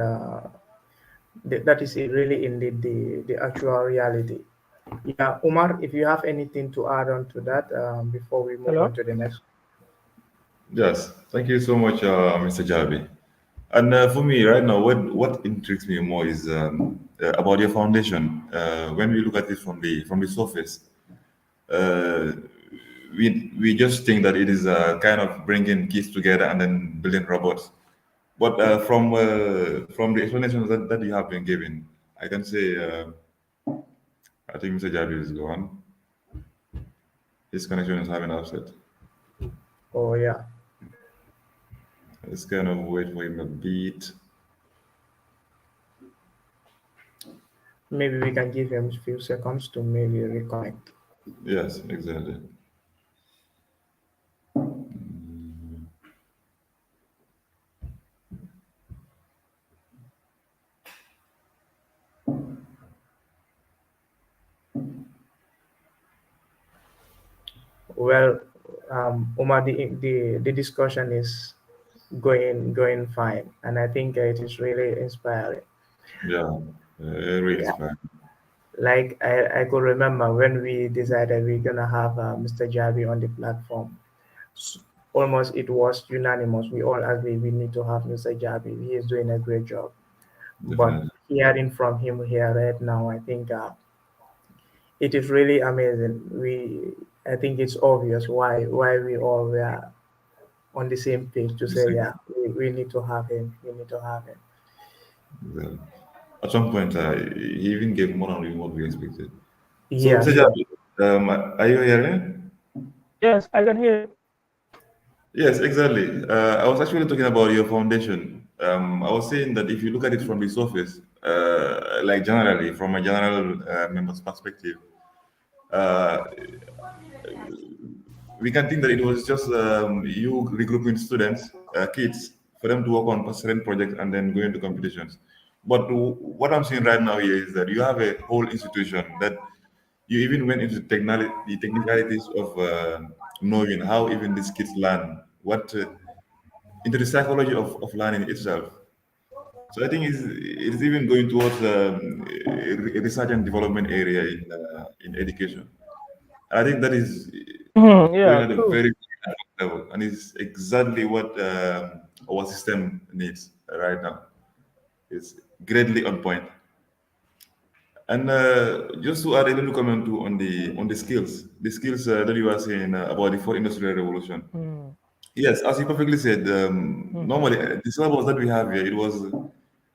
that is really indeed the actual reality. Yeah, Umar, if you have anything to add on to that before we move on Hello. to the next. Yes, thank you so much, Mr. Javi. And for me, right now, what intrigues me more is about your foundation. When we look at it from the surface, uh, we just think that it is kind of bringing kids together and then building robots. But from the explanations that you have been given, I can say I think Mr. Javi is gone. His connection is having upset. Oh yeah, Let's kind of wait for him a bit. maybe we can give him a few seconds to maybe reconnect. Yes, exactly. Well, Umar, the discussion is going fine, and I think it is really inspiring. Yeah, very Yeah, inspiring. like I could remember when we decided we're gonna have Mr. Javi on the platform. S- Almost it was unanimous. We all agree we need to have Mr. Javi. He is doing a great job. But Definitely. hearing from him here right now, I think it is really amazing. I think it's obvious why we all were on the same page to say, Exactly. yeah, we need to have him. We need to have him. Exactly. At some point, he even gave more than what we expected. So, Yeah, Mr. sure. Jabi, are you hearing? Yes, I can hear you. Yes, exactly. I was actually talking about your foundation. I was saying that if you look at it from the surface, like generally, from a general member's perspective, uh, we can think that it was just you regrouping students, kids, for them to work on certain projects and then go into competitions. But what I'm seeing right now here is that you have a whole institution that you even went into the technicalities of knowing how even these kids learn, what into the psychology of learning itself. So I think it's even going towards a research and development area in education. I think that is going Yeah, at a true. very level, and it's exactly what our system needs right now. It's greatly on point. And just to add a little comment too on the skills that you were saying about the fourth industrial revolution. Mm. Yes, as you perfectly said, Mhm. normally the syllabus that we have here, it was,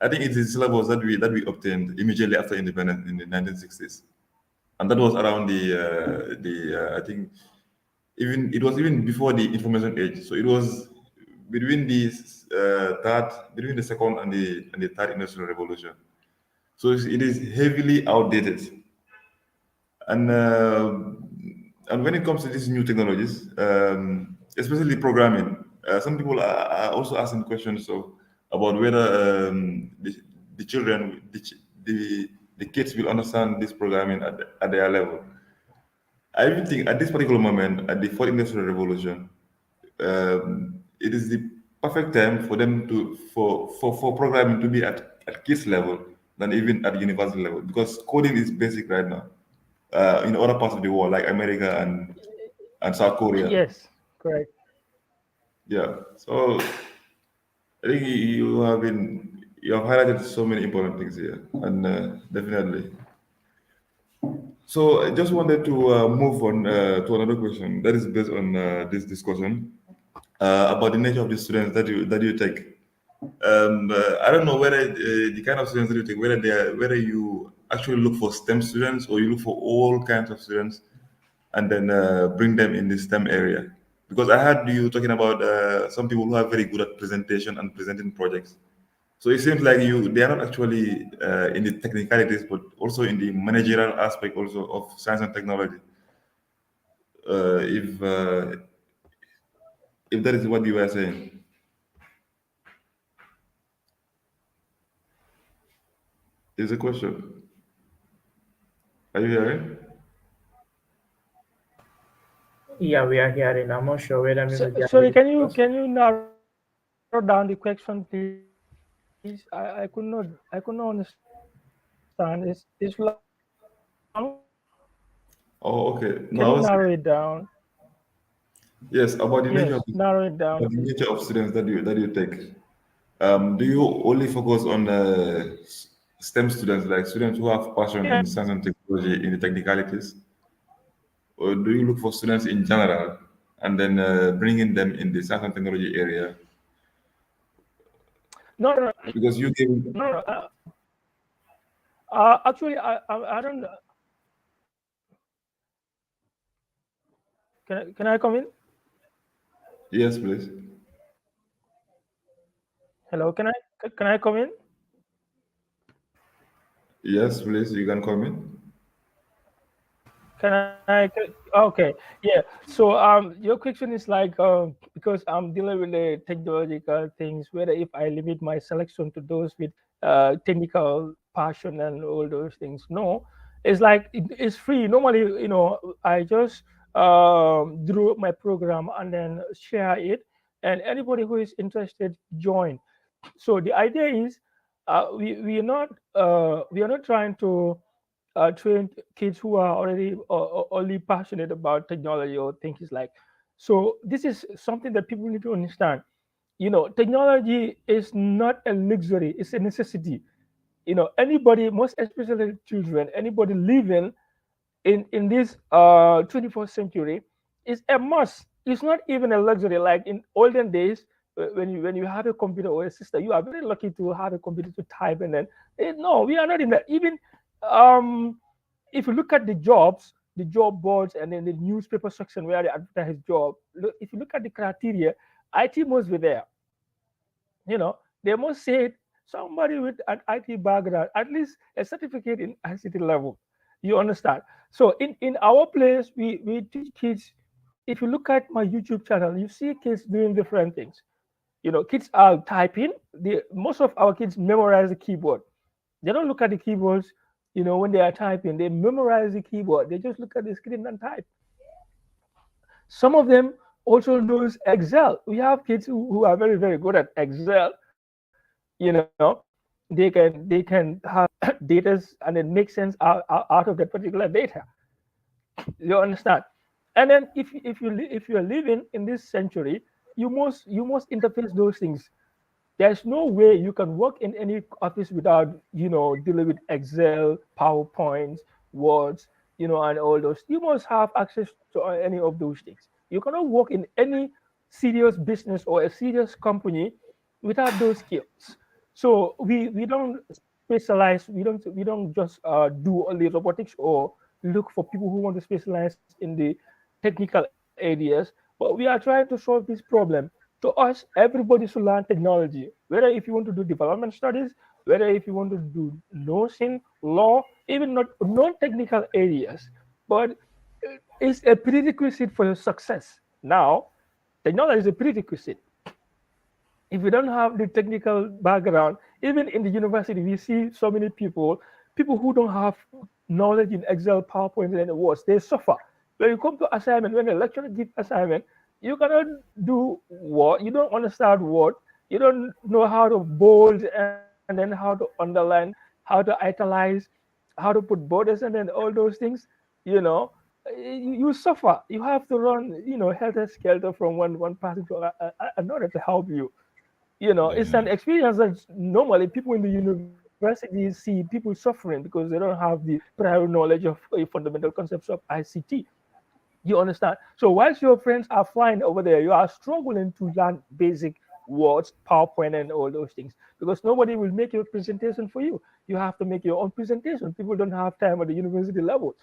I think it's the syllabus that we obtained immediately after independence in the 1960s, and that was around I think even it was even before the information age. So it was between between the second and the third industrial revolution. So it is heavily outdated, and when it comes to these new technologies, especially programming, some people are also asking questions about whether the children, the kids will understand this programming at their level. I even think at this particular moment, at the fourth industrial revolution, it is the perfect time for them for programming to be at kids level than even at university level, because coding is basic right now in other parts of the world like America and South Korea. Yes, correct. Yeah. So I think you have highlighted so many important things here, and definitely. So I just wanted to move on to another question that is based on this discussion about the nature of the students that you take. I don't know whether the kind of students that you take, whether you actually look for STEM students or you look for all kinds of students and then bring them in the STEM area. Because I heard you talking about some people who are very good at presentation and presenting projects. So it seems like they are not actually in the technicalities, but also in the managerial aspect also of science and technology. If that is what you were saying, is a question. Are you hearing? Yeah, we are hearing. I'm not sure whether So, Mr. sorry, Javed is can with you us. can you narrow down the question, please? I could not understand. Is long? Can you Oh, narrow okay. it No, I was down? yes about the Yes, nature of narrow it down, about the please. nature of students that you take. Do you only focus on STEM students, like students who have passion in Yeah. science and technology, in the technicalities, or do you look for students in general and then bringing them in the science and technology area? No, no, Because you gave no, no. Actually, I don't. Can I come in? yes, please. Hello, can I come in? Yes, please. You can come in. Okay, yeah. So your question is like because I'm dealing with the technological things, whether if I limit my selection to those with technical passion and all those things. No, it's like it's free. Normally, I just drew my program and then share it, and anybody who is interested join. So the idea is we are not trying to train kids who are already only passionate about technology or things like. So this is something that people need to understand. Technology is not a luxury; it's a necessity. Anybody, most especially children, anybody living in this 21st century is a must. It's not even a luxury like in olden days. When you have a computer or a system, you are very lucky to have a computer to type, and then no, we are not in that. Even um if you look at the job boards and then the newspaper section where they advertise job, if you look at the criteria, IT must be there. They must say somebody with an IT background, at least a certificate in ICT level. You understand? So in our place, we teach kids. If you look at my YouTube channel, you see kids doing different things. Kids are typing. Most of our kids memorize the keyboard. They don't look at the keyboards. When they are typing, they memorize the keyboard. They just look at the screen and type. Some of them also knows Excel. We have kids who are very, very good at Excel. They can have data and then make sense out of that particular data. You understand? And then if you are living in this century, you must interface those things. There's no way you can work in any office without dealing with Excel, PowerPoints, Words, and all those. You must have access to any of those things. You cannot work in any serious business or a serious company without those skills. So we don't specialize. We don't just do only robotics or look for people who want to specialize in the technical areas. But we are trying to solve this problem. To us, everybody should learn technology. Whether if you want to do development studies, whether if you want to do nursing, law, even not non-technical areas, but it's a prerequisite for your success. Now, technology is a prerequisite. If you don't have the technical background, even in the university, we see so many people who don't have knowledge in Excel, PowerPoint, and words, they suffer. When you come to assignment, when the lecturer gives assignment, you cannot do what you don't understand what you don't know how to bold and then how to underline, how to italize, how to put borders, and then all those things. You know, you suffer. You have to run, helter skelter from one person to another to help you. It's an Definitely. experience that normally people in the university see people suffering because they don't have the prior knowledge of fundamental concepts of ICT. You understand? So whilst your friends are flying over there, you are struggling to learn basic words, PowerPoint, and all those things because nobody will make your presentation for you. You have to make your own presentation. People don't have time at the university level.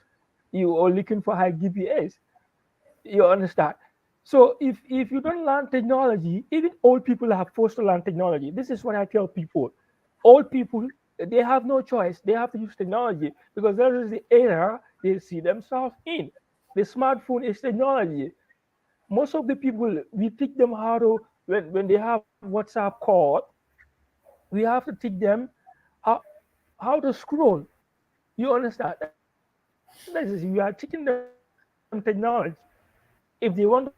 You are looking for high GPAs. You understand? So if you don't learn technology, even old people are forced to learn technology. This is what I tell people. old people, they have no choice. They have to use technology because that is the era they see themselves in. The smartphone is technology. Most of the people, we teach them how to, when they have WhatsApp call, we have to teach them how to scroll. You understand? That is, we are teaching them technology. If they want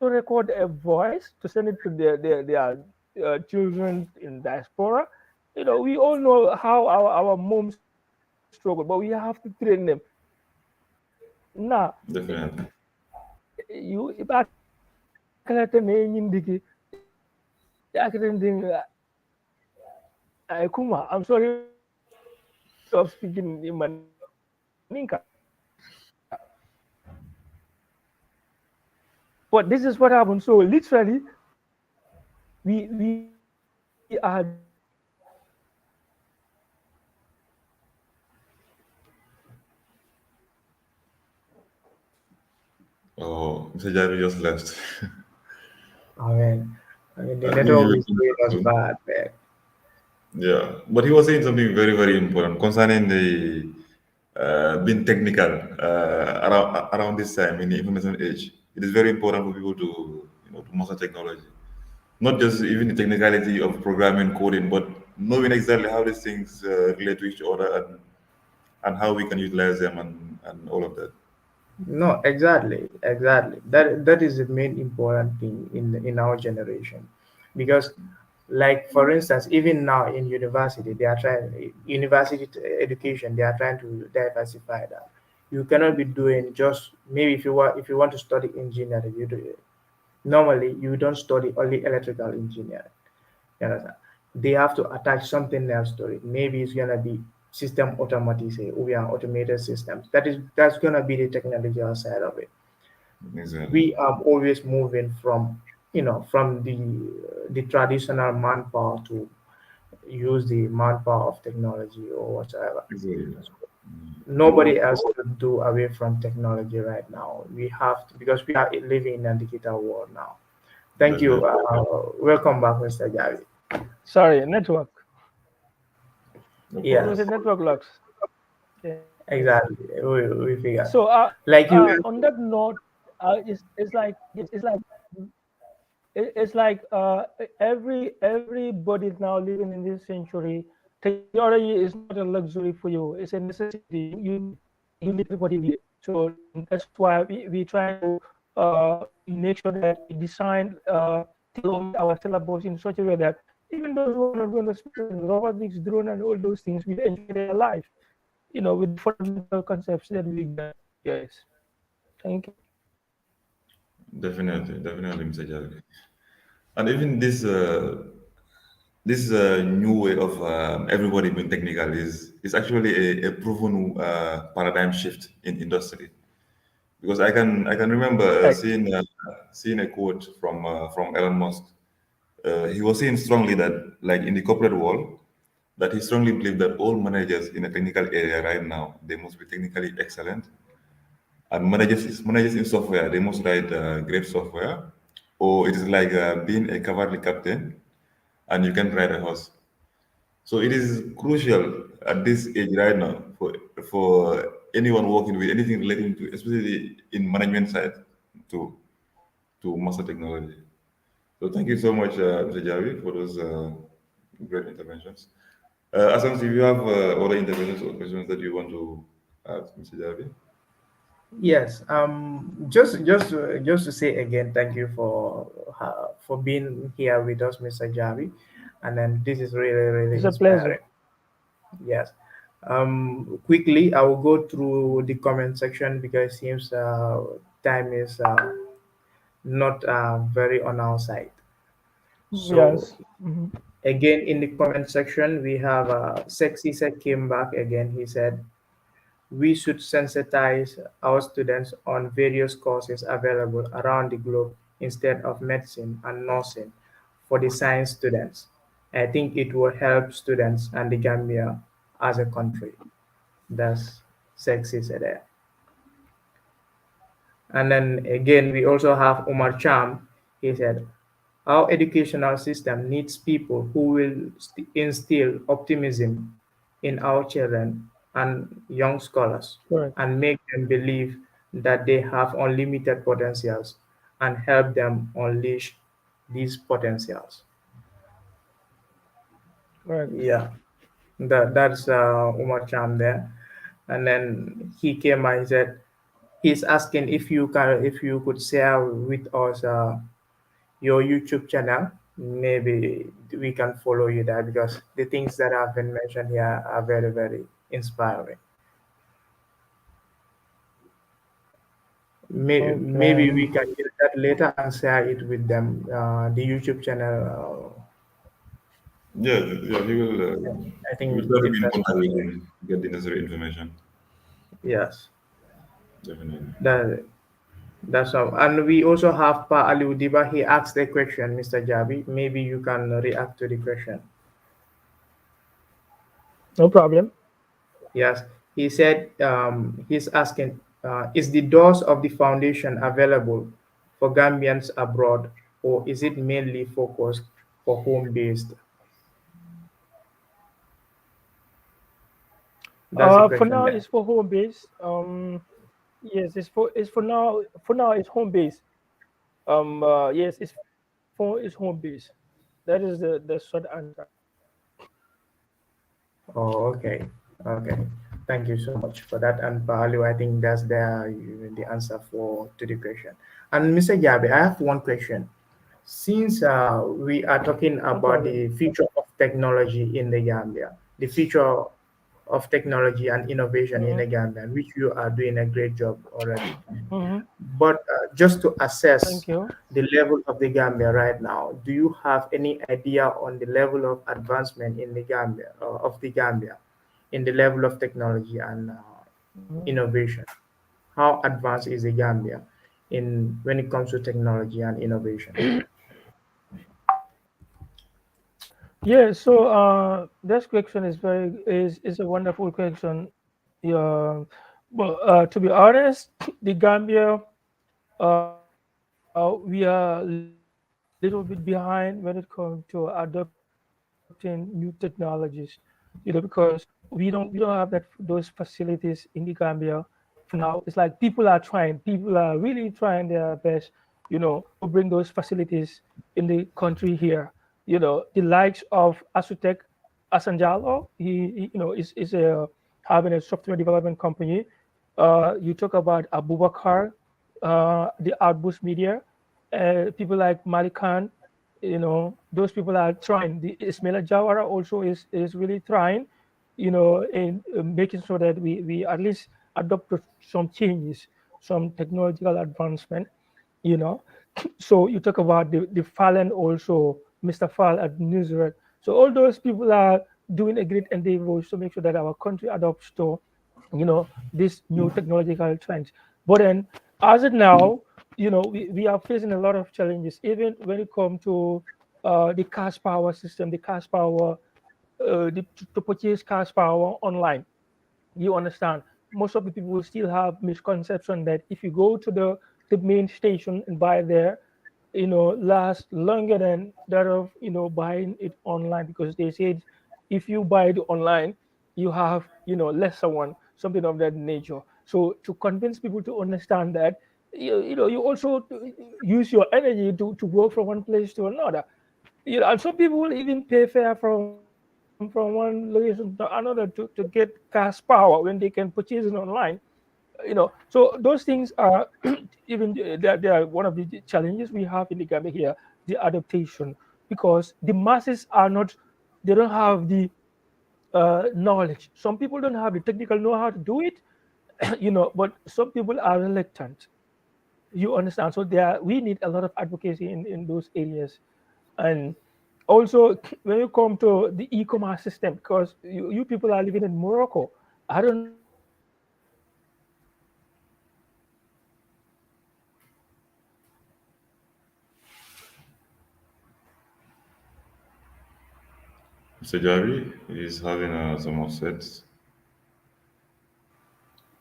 to record a voice to send it to their children in diaspora, we all know how our moms struggle, but we have to train them. Now, Definitely. you back I'm sorry of speaking in Maninka, but this is what happened. So literally, we are doing Oh, Mr. Javi just left. I mean, the I think he network will is come doing back us soon. bad, man. Yeah, but he was saying something very, very important concerning the being technical around this time in the information age. It is very important for people to to master technology, not just even the technicality of programming, coding, but knowing exactly how these things relate to each other and how we can utilize them and all of that. No, exactly, exactly. That is the main important thing in our generation, because, like for instance, even now in university, they are trying education. They are trying to diversify that. You cannot be doing just maybe if you want to study engineering, normally you don't study only electrical engineering. You understand? They have to attach something else to it. Maybe it's gonna be system automation. We are automated systems. That's gonna be the technological side of it. Exactly. We are always moving from from the traditional manpower to use the manpower of technology or whatever. Exactly. Nobody else can do away from technology right now. We have to, because we are living in a digital world now. Thank you. Definitely. Welcome back, Mr. Javi. sorry, network. No It problem. Yes, was a network loss. Yes. exactly. We So figure. Like you. on that note, it's like everybody is now living in this century. Technology is not a luxury for you; it's a necessity. You need everybody need it. So that's why we try to make sure that we design tailor made our syllabus in such a way that even those who are not going to specialize in robotics, drone, and all those things will enjoy their life. With the fundamental concepts that we get. Yes. Thank you. Definitely, definitely, Mr. Javi. And even this new way of everybody being technical is actually a proven paradigm shift in industry. Because I can remember seeing a quote from Elon Musk. He was saying strongly that, like in the corporate world, that he strongly believed that all managers in a technical area right now, they must be technically excellent. And managers in software, they must write great software, or it is like being a cavalry captain and you can ride a horse. So it is crucial at this age right now for anyone working with anything relating to, especially in management side, to to master technology. So thank you so much, Mr. Javi, for those great interventions. Asante, if you have other interventions or questions that you want to ask, Mr. Javi. Yes. Just to say again, thank you for being here with us, Mr. Javi, and then this is really really It's a pleasure. inspiring. Yes. Quickly, I will go through the comment section because it seems time is not very on our side. So Yes. Hmm. again, in the comment section, we have Sexy said came back again. He said we should sensitize our students on various courses available around the globe instead of medicine and nursing for the science students. I think it will help students and the Gambia as a country. That's sexy said there. And then again, we also have Umar Cham. He said, Our educational system needs people who will instill optimism in our children and young scholars Correct. and make them believe that they have unlimited potentials and help them unleash these potentials. Correct. Yeah, that's Umar Cham there. And then he came and he said he's asking if you could share with us your YouTube channel. Maybe we can follow you there because the things that have been mentioned here are very, very inspiring. Maybe Okay. we can get that later and share it with them. The YouTube channel. Yeah, yeah, I he will think try to the be in best contact with way. him, get the necessary information. Yes, Definitely. that that's all. And we also have Pa Aliu Diba. He asked a question, Mr. Jabi. Maybe you can react to the question. No problem. Yes, he said he's asking, is the doors of the foundation available for Gambians abroad, or is it mainly focused for home-based? That's the For question now, there. it's for home base. Yes, it's for now. For now, it's home base. Yes, it's home base. That is the short answer. Oh, okay, okay. Thank you so much for that. And Paolo, I think that's the answer for to the question. And Mr. Jabe, I have one question. Since we are talking No about problem. the future of technology in the Gambia, the future of technology and innovation in Mm-hmm. the Gambia, which you are doing a great job already. Mm-hmm. But just to assess Thank you. the level of the Gambia right now, do you have any idea on the level of advancement in the Gambia, of the Gambia, in the level of technology and Mhm. innovation? How advanced is the Gambia in when it comes to technology and innovation? Yeah. So this question is is a wonderful question. Yeah. Well, to be honest, the Gambia, we are a little bit behind when it comes to adopting new technologies. Because we don't have those facilities in the Gambia for now. It's like people are trying, people are really trying their best, to bring those facilities in the country here. The likes of Asutec, Asanjalo, is having a software development company. You talk about Abubakar, the Outboost Media, people like Malikan. Those people are trying. The Ismaila Jawara also is really trying, in making sure that we at least adopt to some changes, some technological advancement. you know so you talk about the Fallen also, Mr. Fall at Newsred. So all those people are doing a great endeavor to make sure that our country adopts to these new technological trends. But then, as it now, we are facing a lot of challenges, even when it comes to the cash power system, the cash power, to purchase cash power online. You understand? Most of the people will still have misconception that if you go to the main station and buy there, last longer than that of buying it online, because they said if you buy it online, you have lesser one, something of that nature. So to convince people to understand that, you also use your energy to go from one place to another. And some people will even pay fare from one location to another to get cash power when they can purchase it online. So those things are even they are one of the challenges we have in the Gambia here, the adaptation, because the masses are not, they don't have the knowledge. Some people don't have the technical know how to do it, but some people are reluctant. You understand? So there, we need a lot of advocacy in those areas. And also, when you come to the e-commerce system, because you people are living in Morocco, I don't know how you guys are managing the e-commerce system in the Gambia. Mr. Javi is having some offsets.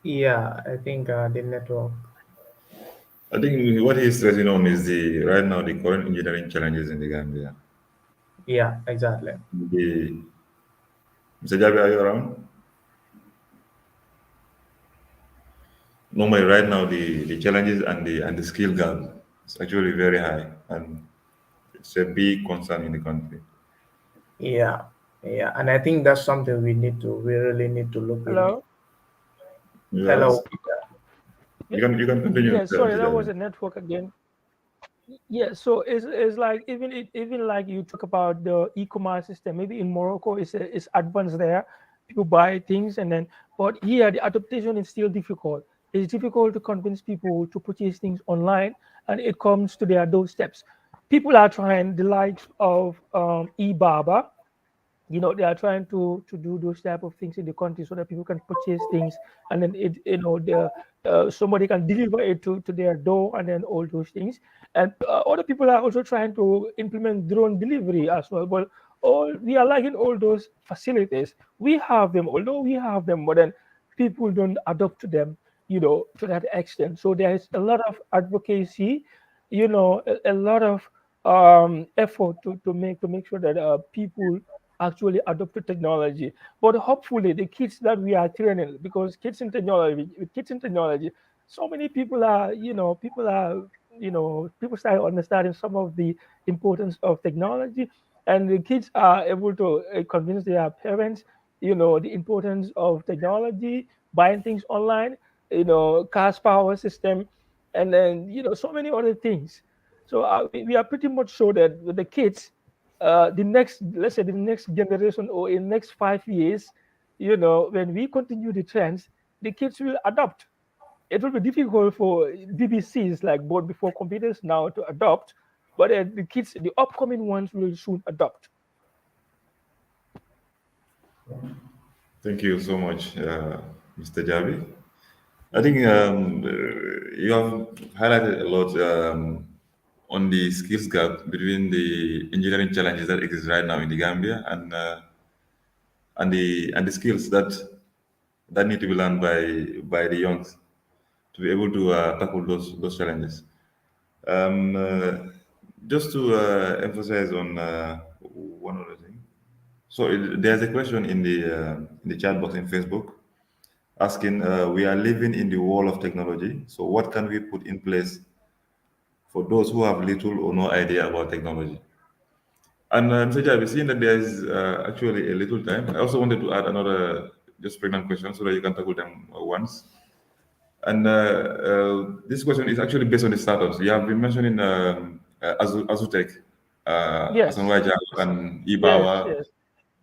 Yeah, I think the network. I think what he's stressing on is the right now the current engineering challenges in the Gambia. Yeah, exactly. The Mr. Jabi, are you around? Normally, right now the challenges and the skill gap is actually very high, and it's a big concern in the country. Yeah, yeah, and I think that's something we really need to look in. Hello. Hello. Yes, Yeah, you can continue, yeah. Sorry, Mr. that was Jabi. a network again. Yeah, so it's like even like you talk about the e-commerce system. Maybe in Morocco, it's advanced there. People buy things and then, but here the adaptation is still difficult. It's difficult to convince people to purchase things online, and it comes to their doorsteps. People are trying the likes of e-barber. They are trying to do those type of things in the country so that people can purchase things, and then somebody can deliver it to their door, and then all those things. And other people are also trying to implement drone delivery as well, but all we are liking all those facilities. We have them, although we have them, but then people don't adopt to them, to that extent. So there is a lot of advocacy, a lot of effort to make sure that people actually adopt the technology. But hopefully, the kids that we are training, because kids in technology, so many people start understanding some of the importance of technology, and the kids are able to convince their parents, the importance of technology, buying things online, cash power system, and then so many other things. So we are pretty much sure that with the kids, the next, let's say, the next generation, or in next 5 years, when we continue the trends, the kids will adopt. It will be difficult for BBCs like born before computers now to adopt, but the kids, the upcoming ones, will soon adopt. Thank you so much, Mr. Jabi. I think you have highlighted a lot on the skills gap between the engineering challenges that exist right now in the Gambia and the skills that need to be learned by the youngs to be able to tackle those challenges. Um, uh, just to emphasize on one other thing. So there's a question in the chat box in Facebook asking, "We are living in the world of technology. So what can we put in place for those who have little or no idea about technology?" And Mr. Javi, seeing that there is actually a little time, I also wanted to add another just pregnant question so that you can tackle them once. And this question is actually based on the startups. You have been mentioning Azutec, Yes, Asanwaja, and yes, Ibawa. yes.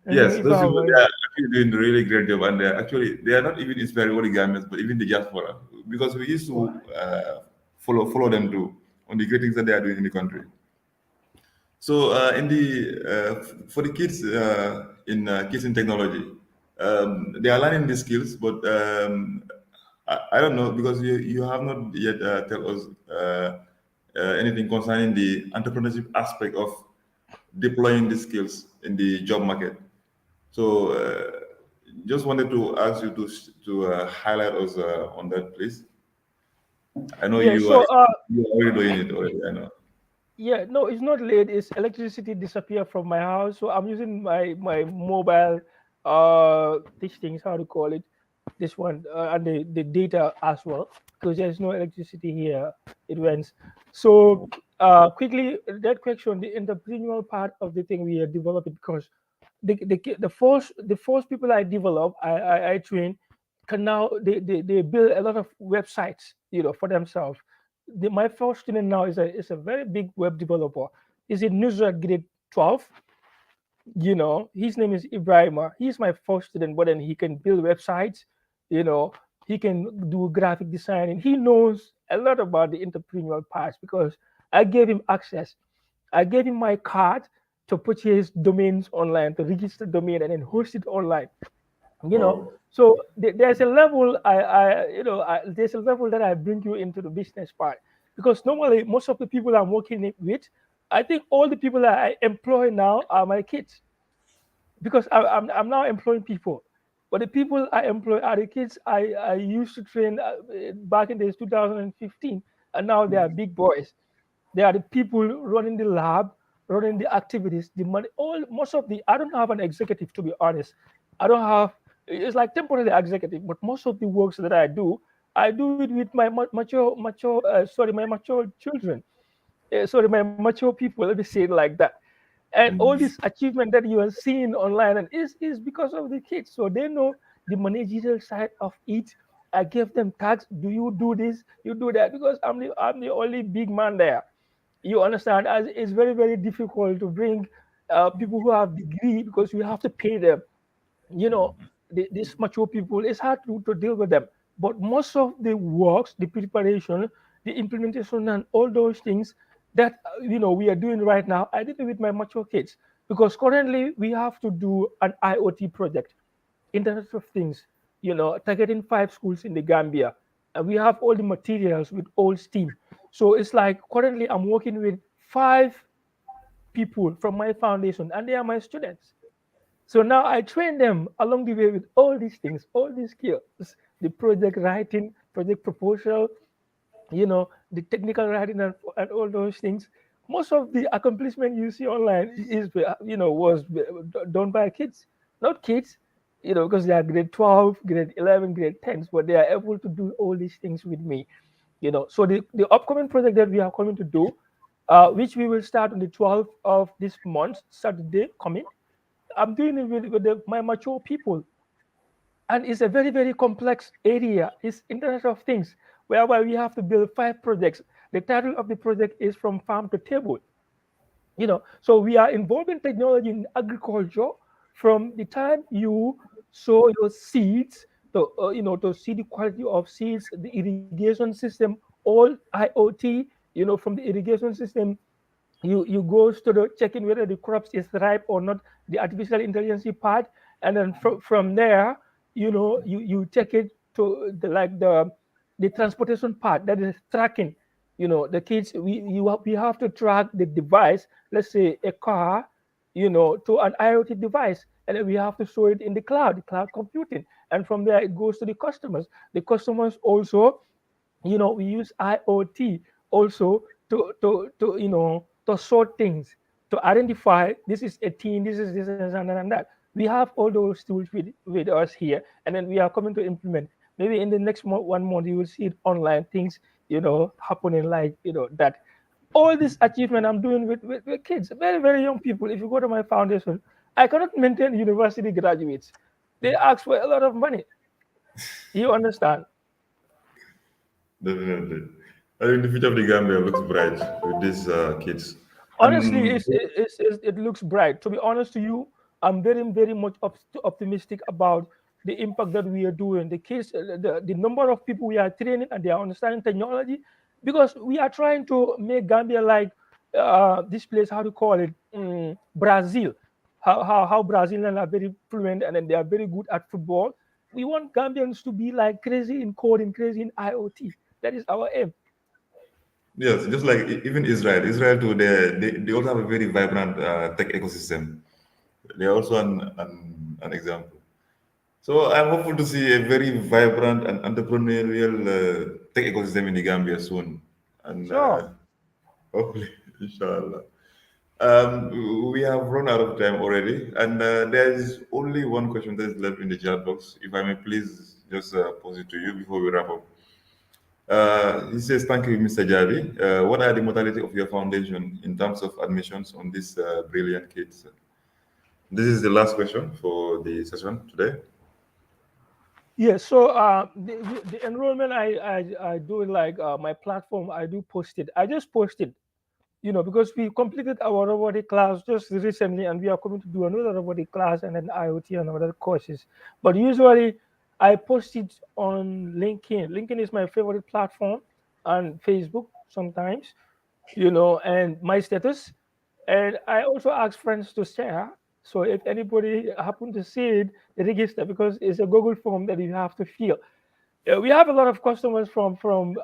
Yes, those people, Ibawa, they yeah. are actually doing a really great job, and they are not even inspiring only Gambians, but even the diaspora, because we used to follow them too on the great things that they are doing in the country. So in the for the kids in kids in technology, they are learning these skills, but I don't know because you have not yet tell us anything concerning the entrepreneurship aspect of deploying these skills in the job market. So just wanted to ask you to highlight us on that, please. I know Yeah, so you are already doing it already. I know. yeah, no, it's not late. It's electricity disappear from my house, so I'm using my mobile. These things, how to call it, this one, and the data as well, because there's no electricity here. It went. So quickly, that question, the entrepreneurial part of the thing we are developing, because the first people I develop, I train, can now they build a lot of websites, for themselves. My first student now is a very big web developer. He's in Nusrat grade 12. His name is Ibrahima. He's my first student, but then he can build websites. You know, he can do graphic design, and he knows a lot about the entrepreneurial parts, because I gave him access. I gave him my card to purchase domains online, to register domain and then host it online. you know Wow. so there's a level, there's a level that I bring you into the business part, because normally most of the people I'm working with, I think all the people that I employ now are my kids, because I'm now employing people. But the people I employ are the kids I used to train back in the 2015. and now they are big boys. They are the people running the lab, running the activities, the money. All most of the I don't have an executive, to be honest. I don't have. It's like temporary executive, but most of the works that I do it with my my mature children. Sorry, my mature people. Let me say it like that. And all this achievement that you are seeing online and is because of the kids. So they know the managerial side of it. I gave them tags. Do you do this? You do that because I'm the only big man there. You understand? As it's very very difficult to bring people who have degree because we have to pay them. You know, these mature people. It's hard to deal with them. But most of the works, the preparation, the implementation, and all those things that we are doing right now, I did it with my mature kids because currently we have to do an IoT project, Internet of Things. Targeting 5 schools in the Gambia, and we have all the materials with all Steam. So it's like currently I'm working with 5 people from my foundation, and they are my students. So now I train them along the way with all these things, all these skills, the project writing, project proposal, the technical writing, and all those things. Most of the accomplishment you see online was done by kids, not kids, because they are grade 12, grade 11, grade 10s, but they are able to do all these things with me. So the upcoming project that we are coming to do, which we will start on the 12th of this month, Saturday coming. I'm doing it with my mature people, and it's a very very complex area. It's Internet of Things, whereby we have to build 5 projects. The title of the project is From Farm to Table. So we are involving technology in agriculture from the time you sow your seeds to see the quality of seeds, the irrigation system, all IoT. From the irrigation system, you goes to the checking whether the crops is ripe or not, the artificial intelligence part. And then from there, you take it to the transportation part, that is tracking. The kids, we have to track the device, let's say a car, to an IoT device, and then we have to show it in the cloud computing. And from there it goes to the customers also. We use IoT also to sort things, to identify this is a teen, this is this and that. We have all those tools with us here, and then we are coming to implement. Maybe in the next 1 month you will see it online, things happening like that. All this achievement I'm doing with kids, very very young people. If you go to my foundation, I cannot maintain university graduates. They ask for a lot of money. You understand? Definitely. I think the future of the Gambia looks bright with these kids. Honestly, And it looks bright. To be honest to you, I'm very very much optimistic about the impact that we are doing. The case, the number of people we are training and they are understanding technology, because we are trying to make Gambia like this place. How to call it? Brazil. How Brazilians are very fluent and then they are very good at football. We want Gambians to be like crazy in coding, crazy in IoT. That is our aim. yes, just like even Israel, Israel too, they also have a very vibrant tech ecosystem. They are also an example. So I'm hopeful to see a very vibrant and entrepreneurial tech ecosystem in the Gambia soon. And Sure. hopefully, inshallah. We have run out of time already, and there is only one question that is left in the chat box. If I may please just pose it to you before we wrap up. He says, "Thank you, Mr. Javi. What are the modality of your foundation in terms of admissions on these brilliant kids?" This is the last question for the session today. Yes, so the enrollment I do like my platform. I do post it. I just posted, because we completed our robotic class just recently, and we are coming to do another robotic class and then IoT and other courses. But usually, I post it on LinkedIn. LinkedIn is my favorite platform, and Facebook sometimes, and my status. And I also ask friends to share. So if anybody happen to see it, they register because it's a Google form that you have to fill. We have a lot of customers from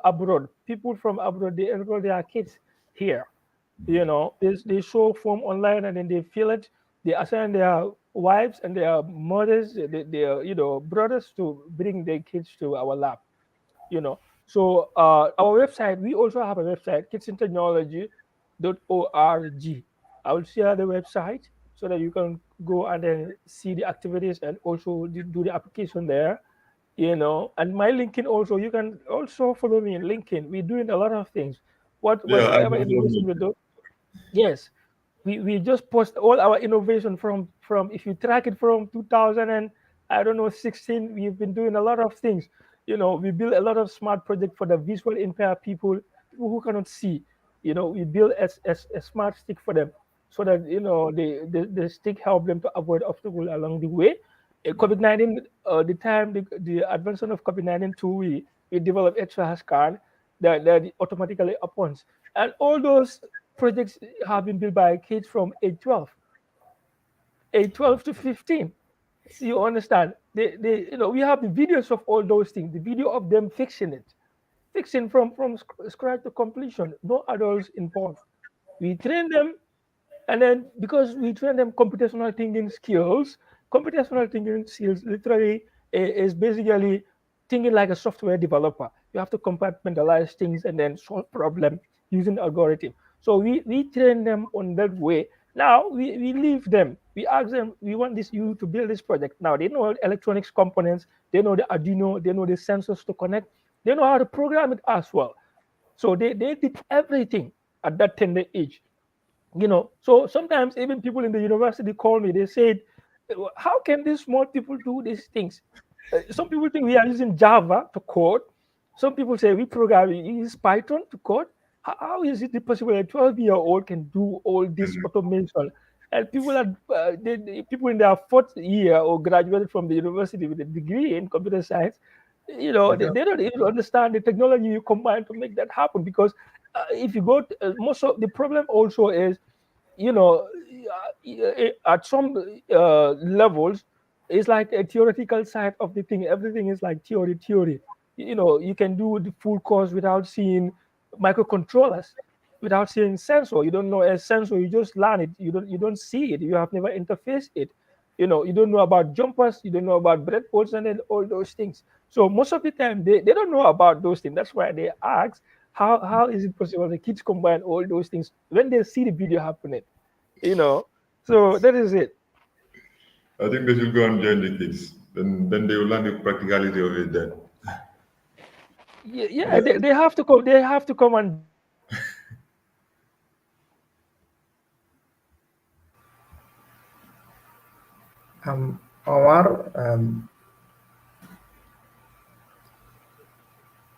abroad. People from abroad, they enroll their kids here. They show form online and then they fill it. They assign their wives and their mothers, their brothers to bring their kids to our lab. So our website, we also have a website, kitchentechnology.org. I will share the website so that you can go and then see the activities and also do the application there. And my LinkedIn also, you can also follow me in LinkedIn. We're doing a lot of things. Yeah, I Whatsoever can follow innovation me. we do, yes, we just post all our innovation from if you track it from 2000 and I don't know 16. We've been doing a lot of things. We build a lot of smart project for the visual impaired people who cannot see. We build a smart stick for them so that the stick help them to avoid obstacle along the way. COVID-19, the time the advancement of COVID-19 too, we developed extra scan that automatically opens, and all those projects have been built by kids from age 12 to 15. You understand? We have the videos of all those things, the video of them fixing it, fixing from scratch to completion. No adults involved. We train them, and then because we train them computational thinking skills literally is basically thinking like a software developer. You have to compartmentalize things and then solve problem using algorithm. So we train them on that way. Now we leave them. We ask them, we want this you to build this project. Now they know electronics components, they know the Arduino, they know the sensors to connect, they know how to program it as well. So they did everything at that tender age. So sometimes even people in the university call me, they said, how can these small people do these things? Some people think we are using Java to code. Some people say we use Python to code. How is it possible a 12-year-old can do all this automation? And people in their fourth year or graduated from the university with a degree in computer science, Yeah. they don't even understand the technology you combine to make that happen. Because if you go, most of the problem also is, you know at some levels, it's like a theoretical side of the thing. Everything is like theory. You can do the full course without seeing microcontrollers, without seeing sensor. You don't know a sensor, you just learn it. You don't see it, you have never interfaced it. You don't know about jumpers, you don't know about breadboards and then all those things. So most of the time they don't know about those things. That's why they ask, how is it possible the kids combine all those things when they see the video happening? you know so that is it. I think they should go and join the kids. Then they will learn the practicality of it then. Yeah, yeah, Yeah. they have to come, and join us. Omar, I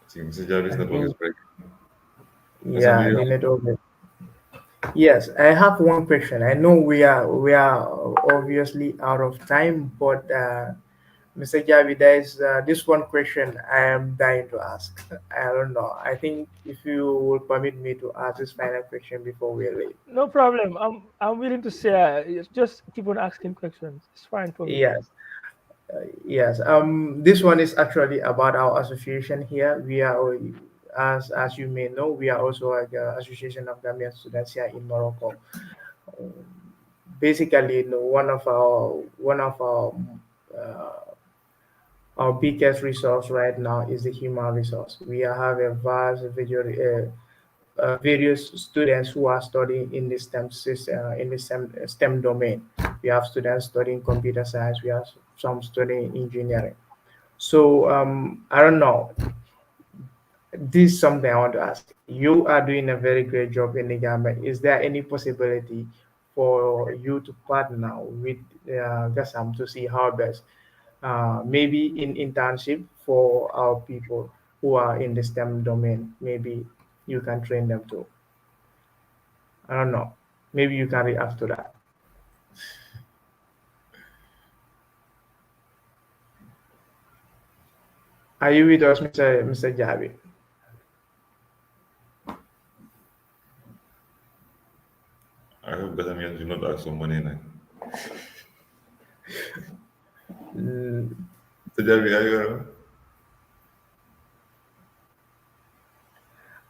think Mr. Jarvis I network is think, breaking. Gasam, do yeah, you the have? network. Yes, I have one question. I know we are obviously out of time, but Mr. Javi, there is this one question I am dying to ask. I don't know. I think if you will permit me to ask this final question before we leave. No problem. I'm willing to share. It's just keep on asking questions. It's fine for me. Yes, yes. This one is actually about our association here. We are, as you may know, we are also like Association of Gambian Students here in Morocco. Basically, uh, our biggest resource right now is the human resource. We have a vast various students who are studying in the in the STEM domain. We have students studying computer science. We have some studying engineering. So I don't know. This is something I want to ask. You are doing a very great job in the Gambia. Is there any possibility for you to partner with Gasam to see how best, maybe in internship for our people who are in the STEM domain? Maybe you can train them too. I don't know. Maybe you can react to that. Are you with us, Mr. Javi? I hope Gasam do not ask for money now. Mm, Mr. Jarvis, are you around?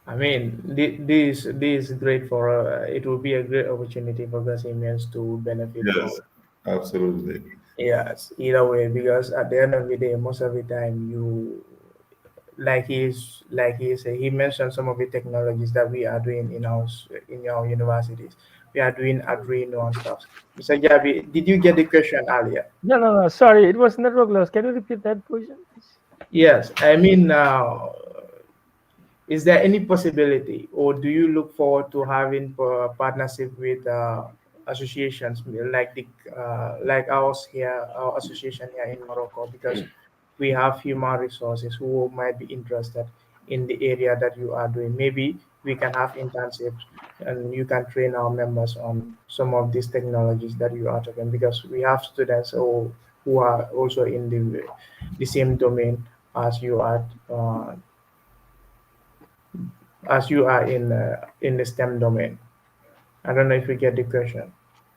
I mean, this is great for. It will be a great opportunity for Gasimians to benefit from. Yes, absolutely. Yes, either way, because at the end of the day, most of the time he mentioned some of the technologies that we are doing in our universities. We are doing Arduino and stuff. Mr. Jabi, did you get the question earlier? No, no, no. Sorry, it was network loss. Can you repeat that question, please? Yes, I mean, is there any possibility, or do you look forward to having partnership with associations like ours here, our association here in Morocco? Because we have human resources who might be interested in the area that you are doing. Maybe we can have internships, and you can train our members on some of these technologies that you are talking. Because we have students who are also in the same domain as you are. In the STEM domain. I don't know if you get the question.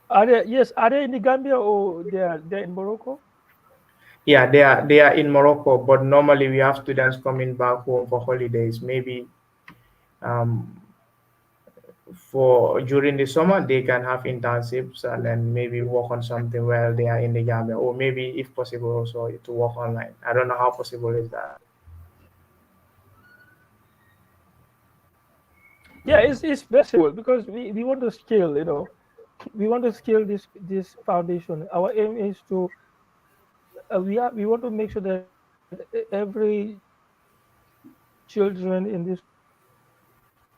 Are they, yes, are they in the Gambia or they're in Morocco? Yeah, they are in Morocco, but normally we have students coming back home for holidays. Maybe um, for during the summer they can have internships and then maybe work on something while they are in the Gambia, or maybe if possible also to work online. I don't know how possible is that. Yeah, it's very possible because we want to scale, we want to scale this foundation. Our aim is to we want to make sure that every children in this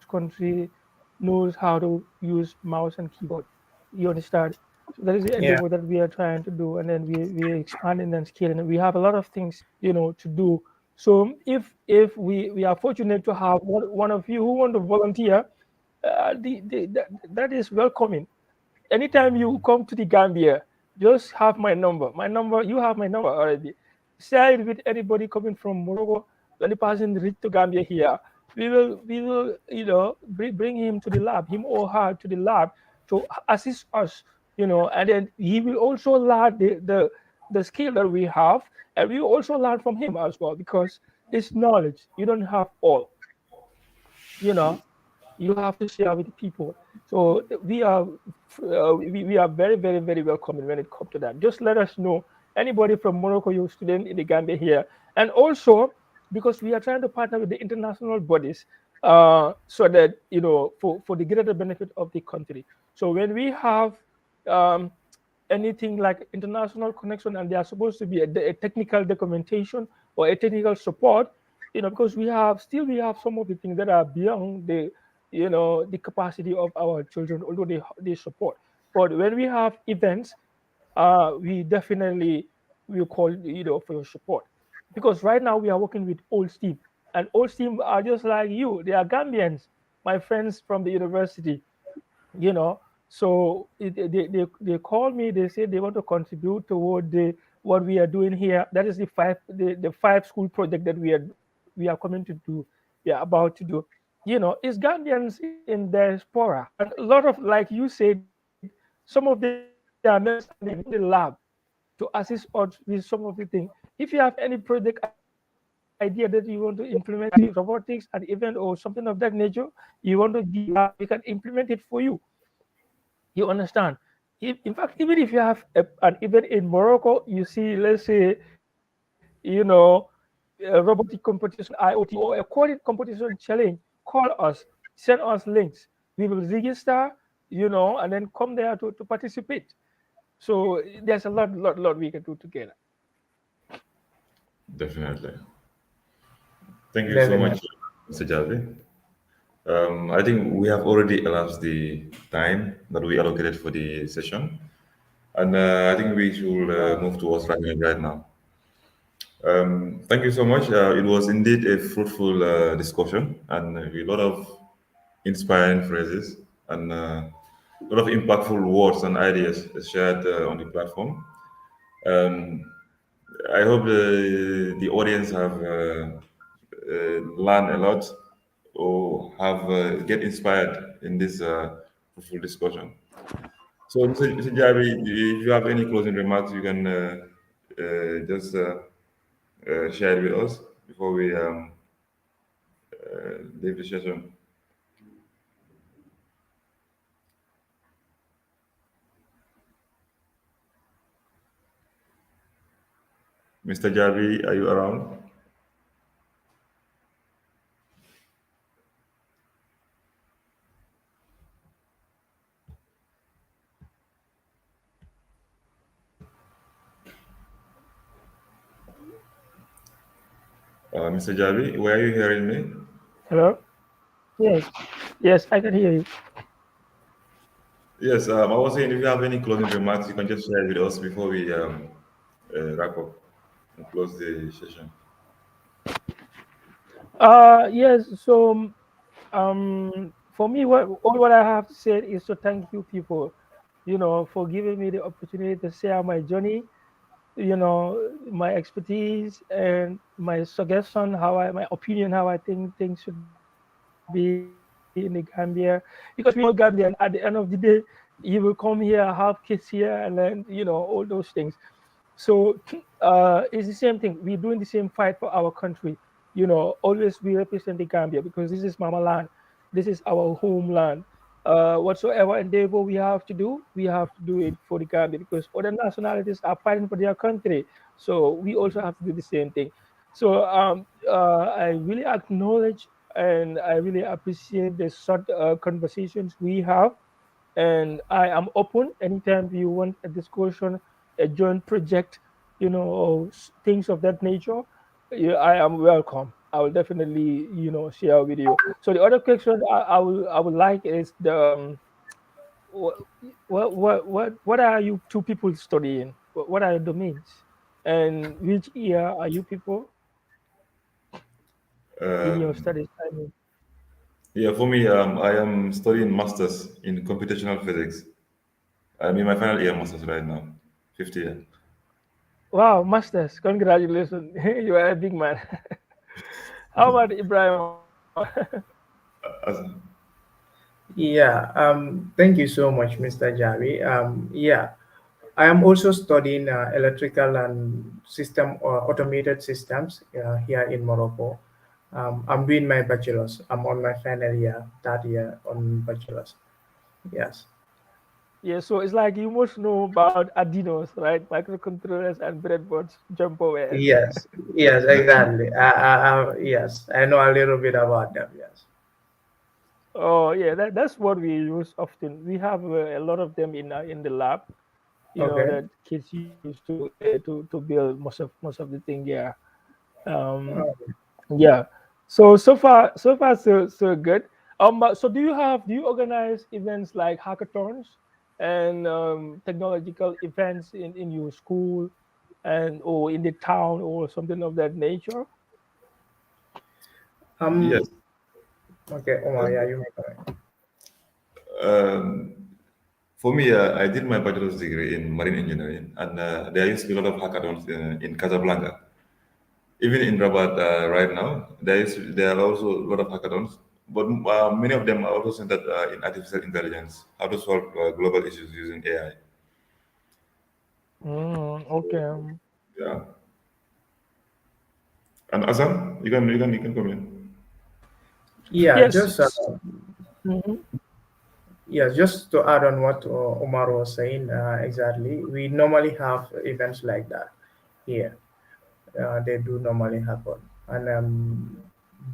country knows how to use mouse and keyboard. You understand? So that is the endeavor that we are trying to Yeah, do, and then we expanding and scaling. We have a lot of things, to do. So if we are fortunate to have one of you who want to volunteer, that is welcoming. Anytime you come to the Gambia, just have my number. My number, you have my number already. Share it with anybody coming from Morocco. When the person reach to Gambia here, we will bring him to the lab, him or her to the lab to assist us, and then he will also learn the skill that we have, and we will also learn from him as well because it's knowledge. You don't have all, you know you have to share with people. So we are very, very, very welcoming when it comes to that. Just let us know, anybody from Morocco, you student in the Gambia here. And also, because we are trying to partner with the international bodies, so that for the greater benefit of the country. So when we have um, anything like international connection, and there are supposed to be a technical documentation or a technical support, because we have some of the things that are beyond the capacity of our children, although they support. But when we have events, we definitely will call for your support, because right now we are working with old team, and old team are just like you. They are Gambians, my friends from the university, you know so they call me. They say they want to contribute toward the what we are doing here. That is the five school project that we are coming to do. We are about to do. It's Gambians in diaspora, and a lot of, like you said, some of their members are there in the lab to assist us with some of the things. If you have any project idea that you want to implement in robotics, an event or something of that nature, you want to give us, we can implement it for you. You understand? In fact, even if you have an event in Morocco, you see, let's say, robotic competition, IoT, or a coding competition challenge, call us, send us links. We will register, and then come there to participate. So there's a lot we can do together. Definitely. Thank you so much, definitely. Mr. Jalvi. I think we have already elapsed the time that we allocated for the session, and I think we should move towards wrapping up right now. Thank you so much. It was indeed a fruitful discussion and a lot of inspiring phrases and a lot of impactful words and ideas shared on the platform. Um, I hope the audience have learned a lot or have get inspired in this fruitful discussion. So, Mr. Jabi, if you have any closing remarks, you can just share it with us before we leave the session. Mr. Jabi, are you around? Mr. Javi, were you hearing me? Hello? Yes. Yes, I can hear you. Yes, I was saying if you have any closing remarks, you can just share with us before we wrap up and close the session. Yes. So, for me, what I have to say is to thank you people, for giving me the opportunity to share my journey, my expertise and my suggestion, my opinion, how I think things should be in the Gambia. Because we know Gambian. At the end of the day, you will come here, have kids here, and then all those things. So it's the same thing. We're doing the same fight for our country. Always we represent the Gambia because this is Mama land. This is our homeland. Whatsoever endeavor we have to do, we have to do it for the Gambia because other nationalities are fighting for their country. So we also have to do the same thing. So I really acknowledge and I really appreciate the short conversations we have, and I am open anytime you want a discussion, a joint project, or things of that nature. Yeah, I am welcome. I will definitely, share with you. So the other question I would like is what what are you two people studying? What are your domains, and which year are you people in your Um, studies? I mean, yeah, for me, I am studying masters in computational physics. I'm in my final year masters right now, 50 year. wow, masters! Congratulations, you are a big man. How about Ibrahim? As, Yeah, thank you so much, Mr. Javi. Yeah, I am also studying electrical and system or automated systems here in Morocco. I'm doing my bachelor's. I'm on my final year, third year on bachelor's. Yes. Yeah, so it's like you must know about Arduinos, right? Microcontrollers and breadboards, jumperware. Yes. Yes. Exactly. Yes, I know a little bit about them. Yes. Oh, yeah, that's what we use often. We have a lot of them in the lab, Okay. that kids use to build most of the thing. Yeah. Um, Uh, yeah. So far so good. So do you organize events like hackathons and technological events in your school and or in the town or something of that nature? yes. um. Okay, Omar. Yeah, you may go. Um, for me, I did my bachelor's degree in marine engineering, and there used to be a lot of hackathons in Casablanca. Even in Rabat right now, there are also a lot of hackathons, but many of them are also centered in artificial intelligence, how to solve global issues using AI. Okay. Yeah. And Azam, you can come in. Yeah. Yes. Just Mhm. Yes, just to add on what Omar was saying, exactly. We normally have events like that here. They do normally happen, and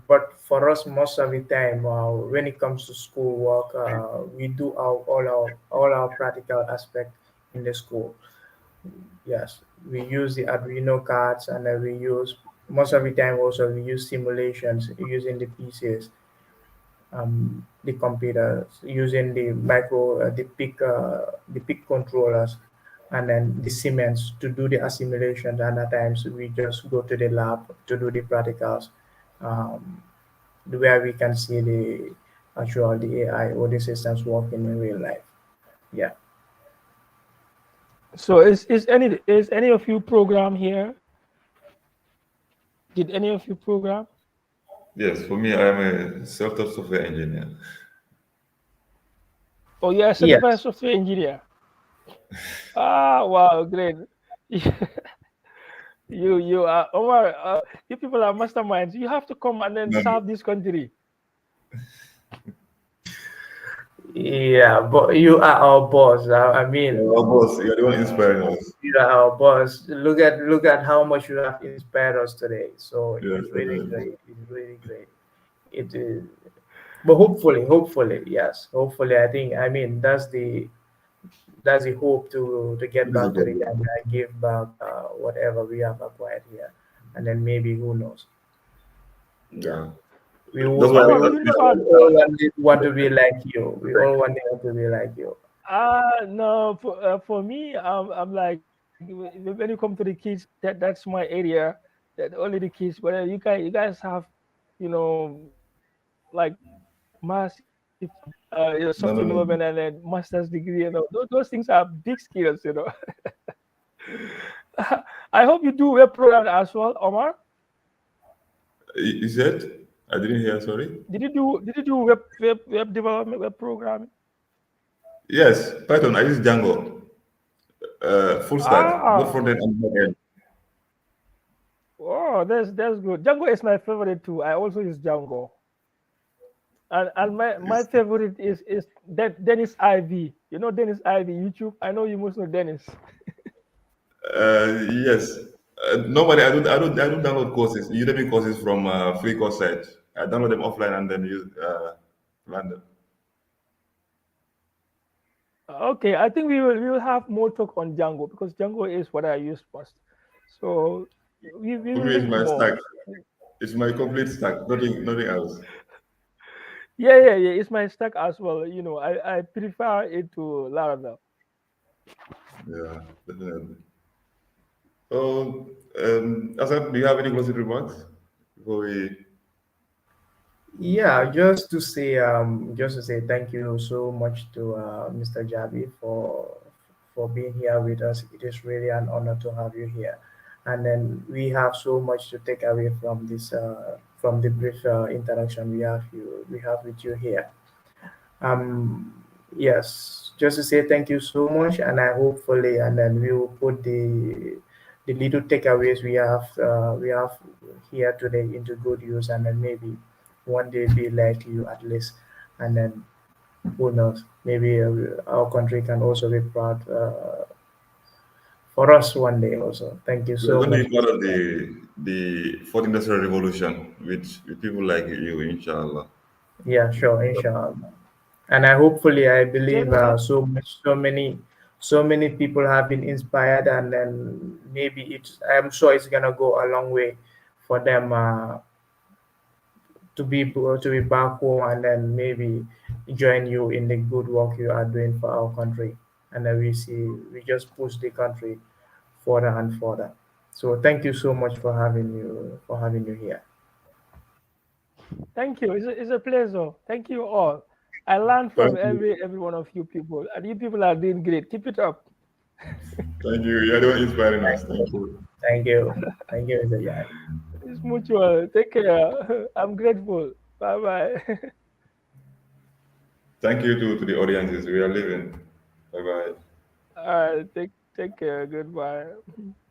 but for us, most of the time, when it comes to school work, we do all our practical aspect in the school. Yes, we use the Arduino cards, and we use most of the time also we use simulations using the PCs, the computers using the peak controllers, and then the Siemens to do the assimilation. And at times we just go to the lab to do the practicals, um, where we can see the AI or the systems working in real life. Yeah. So is any of you program here? Did any of you program? Yes, for me, I am a self-taught software engineer. Oh, you're a certified Yes. software engineer. Ah, wow, great. You are Omar. You people are masterminds. You have to come and then No, serve this country. Yeah, but you are our boss. I mean, of course, you're the one inspiring us. you are our boss. Look at how much you have inspired us today. So Yes, it's really definitely. great. It's really great. It is. But hopefully, yes, hopefully, I mean, that's the hope to get This is back to the good. Gambia and give back whatever we have acquired here, and then maybe who knows. Yeah. Yeah. We That's will, why I Omar, we was will, even asking. if I we all want to be like you. We all want to be like you. no, for me, I'm like when you come to the kids, that's my area. That only the kids. But you guys have, like massive, software No, no, no. development and then master's degree, those things are big skills. I hope you do web program as well, Omar. You said? I didn't hear. Sorry. Did you do web development, web programming? Yes, Python. I use Django. Full stack, both front Ah, end and back end. oh, that's good. Django is my favorite too. I also use Django. And my It's, favorite is Dennis Ivy. You know Dennis Ivy, YouTube. I know you must know Dennis. yes. Normally, I don't download courses, Udemy courses from free course site. I download them offline and then use run them. Okay, I think we will have more talk on Django because Django is what I use most. So we For will me, it's link my more. stack. It's my complete stack. Nothing else. Yeah. It's my stack as well. I prefer it to Laravel. Yeah, definitely. So, Asad, do you have any closing remarks before we? Yeah, just to say thank you so much to Mr. Jabi for being here with us. It is really an honor to have you here, and then we have so much to take away from this from the brief interaction we have with you here. Yes, just to say thank you so much, and I hopefully, and then we will put the little takeaways we have here today into good use, and then maybe one day be like you at least, and then who knows, maybe our country can also be proud for us one day also. Thank you We are so going to much, be part Mr. of the fourth industrial revolution with people like you, inshallah. Yeah, sure, inshallah. And I hopefully I believe General, so many people have been inspired, and then maybe I'm sure it's gonna go a long way for them to be back home, and then maybe join you in the good work you are doing for our country, and then we just push the country further and further. So thank you so much for having you here. thank you. It's a pleasure. Thank you all. I learned from Thank you. every one of you people, and you people are doing great. Keep it up. Thank you. You're the one inspiring us. Thank you. Thank you, thank you, Mr. Jan. It's mutual. Take care. I'm grateful. Bye bye. Thank you to the audiences. We are leaving. Bye bye. All right. Take care. Goodbye.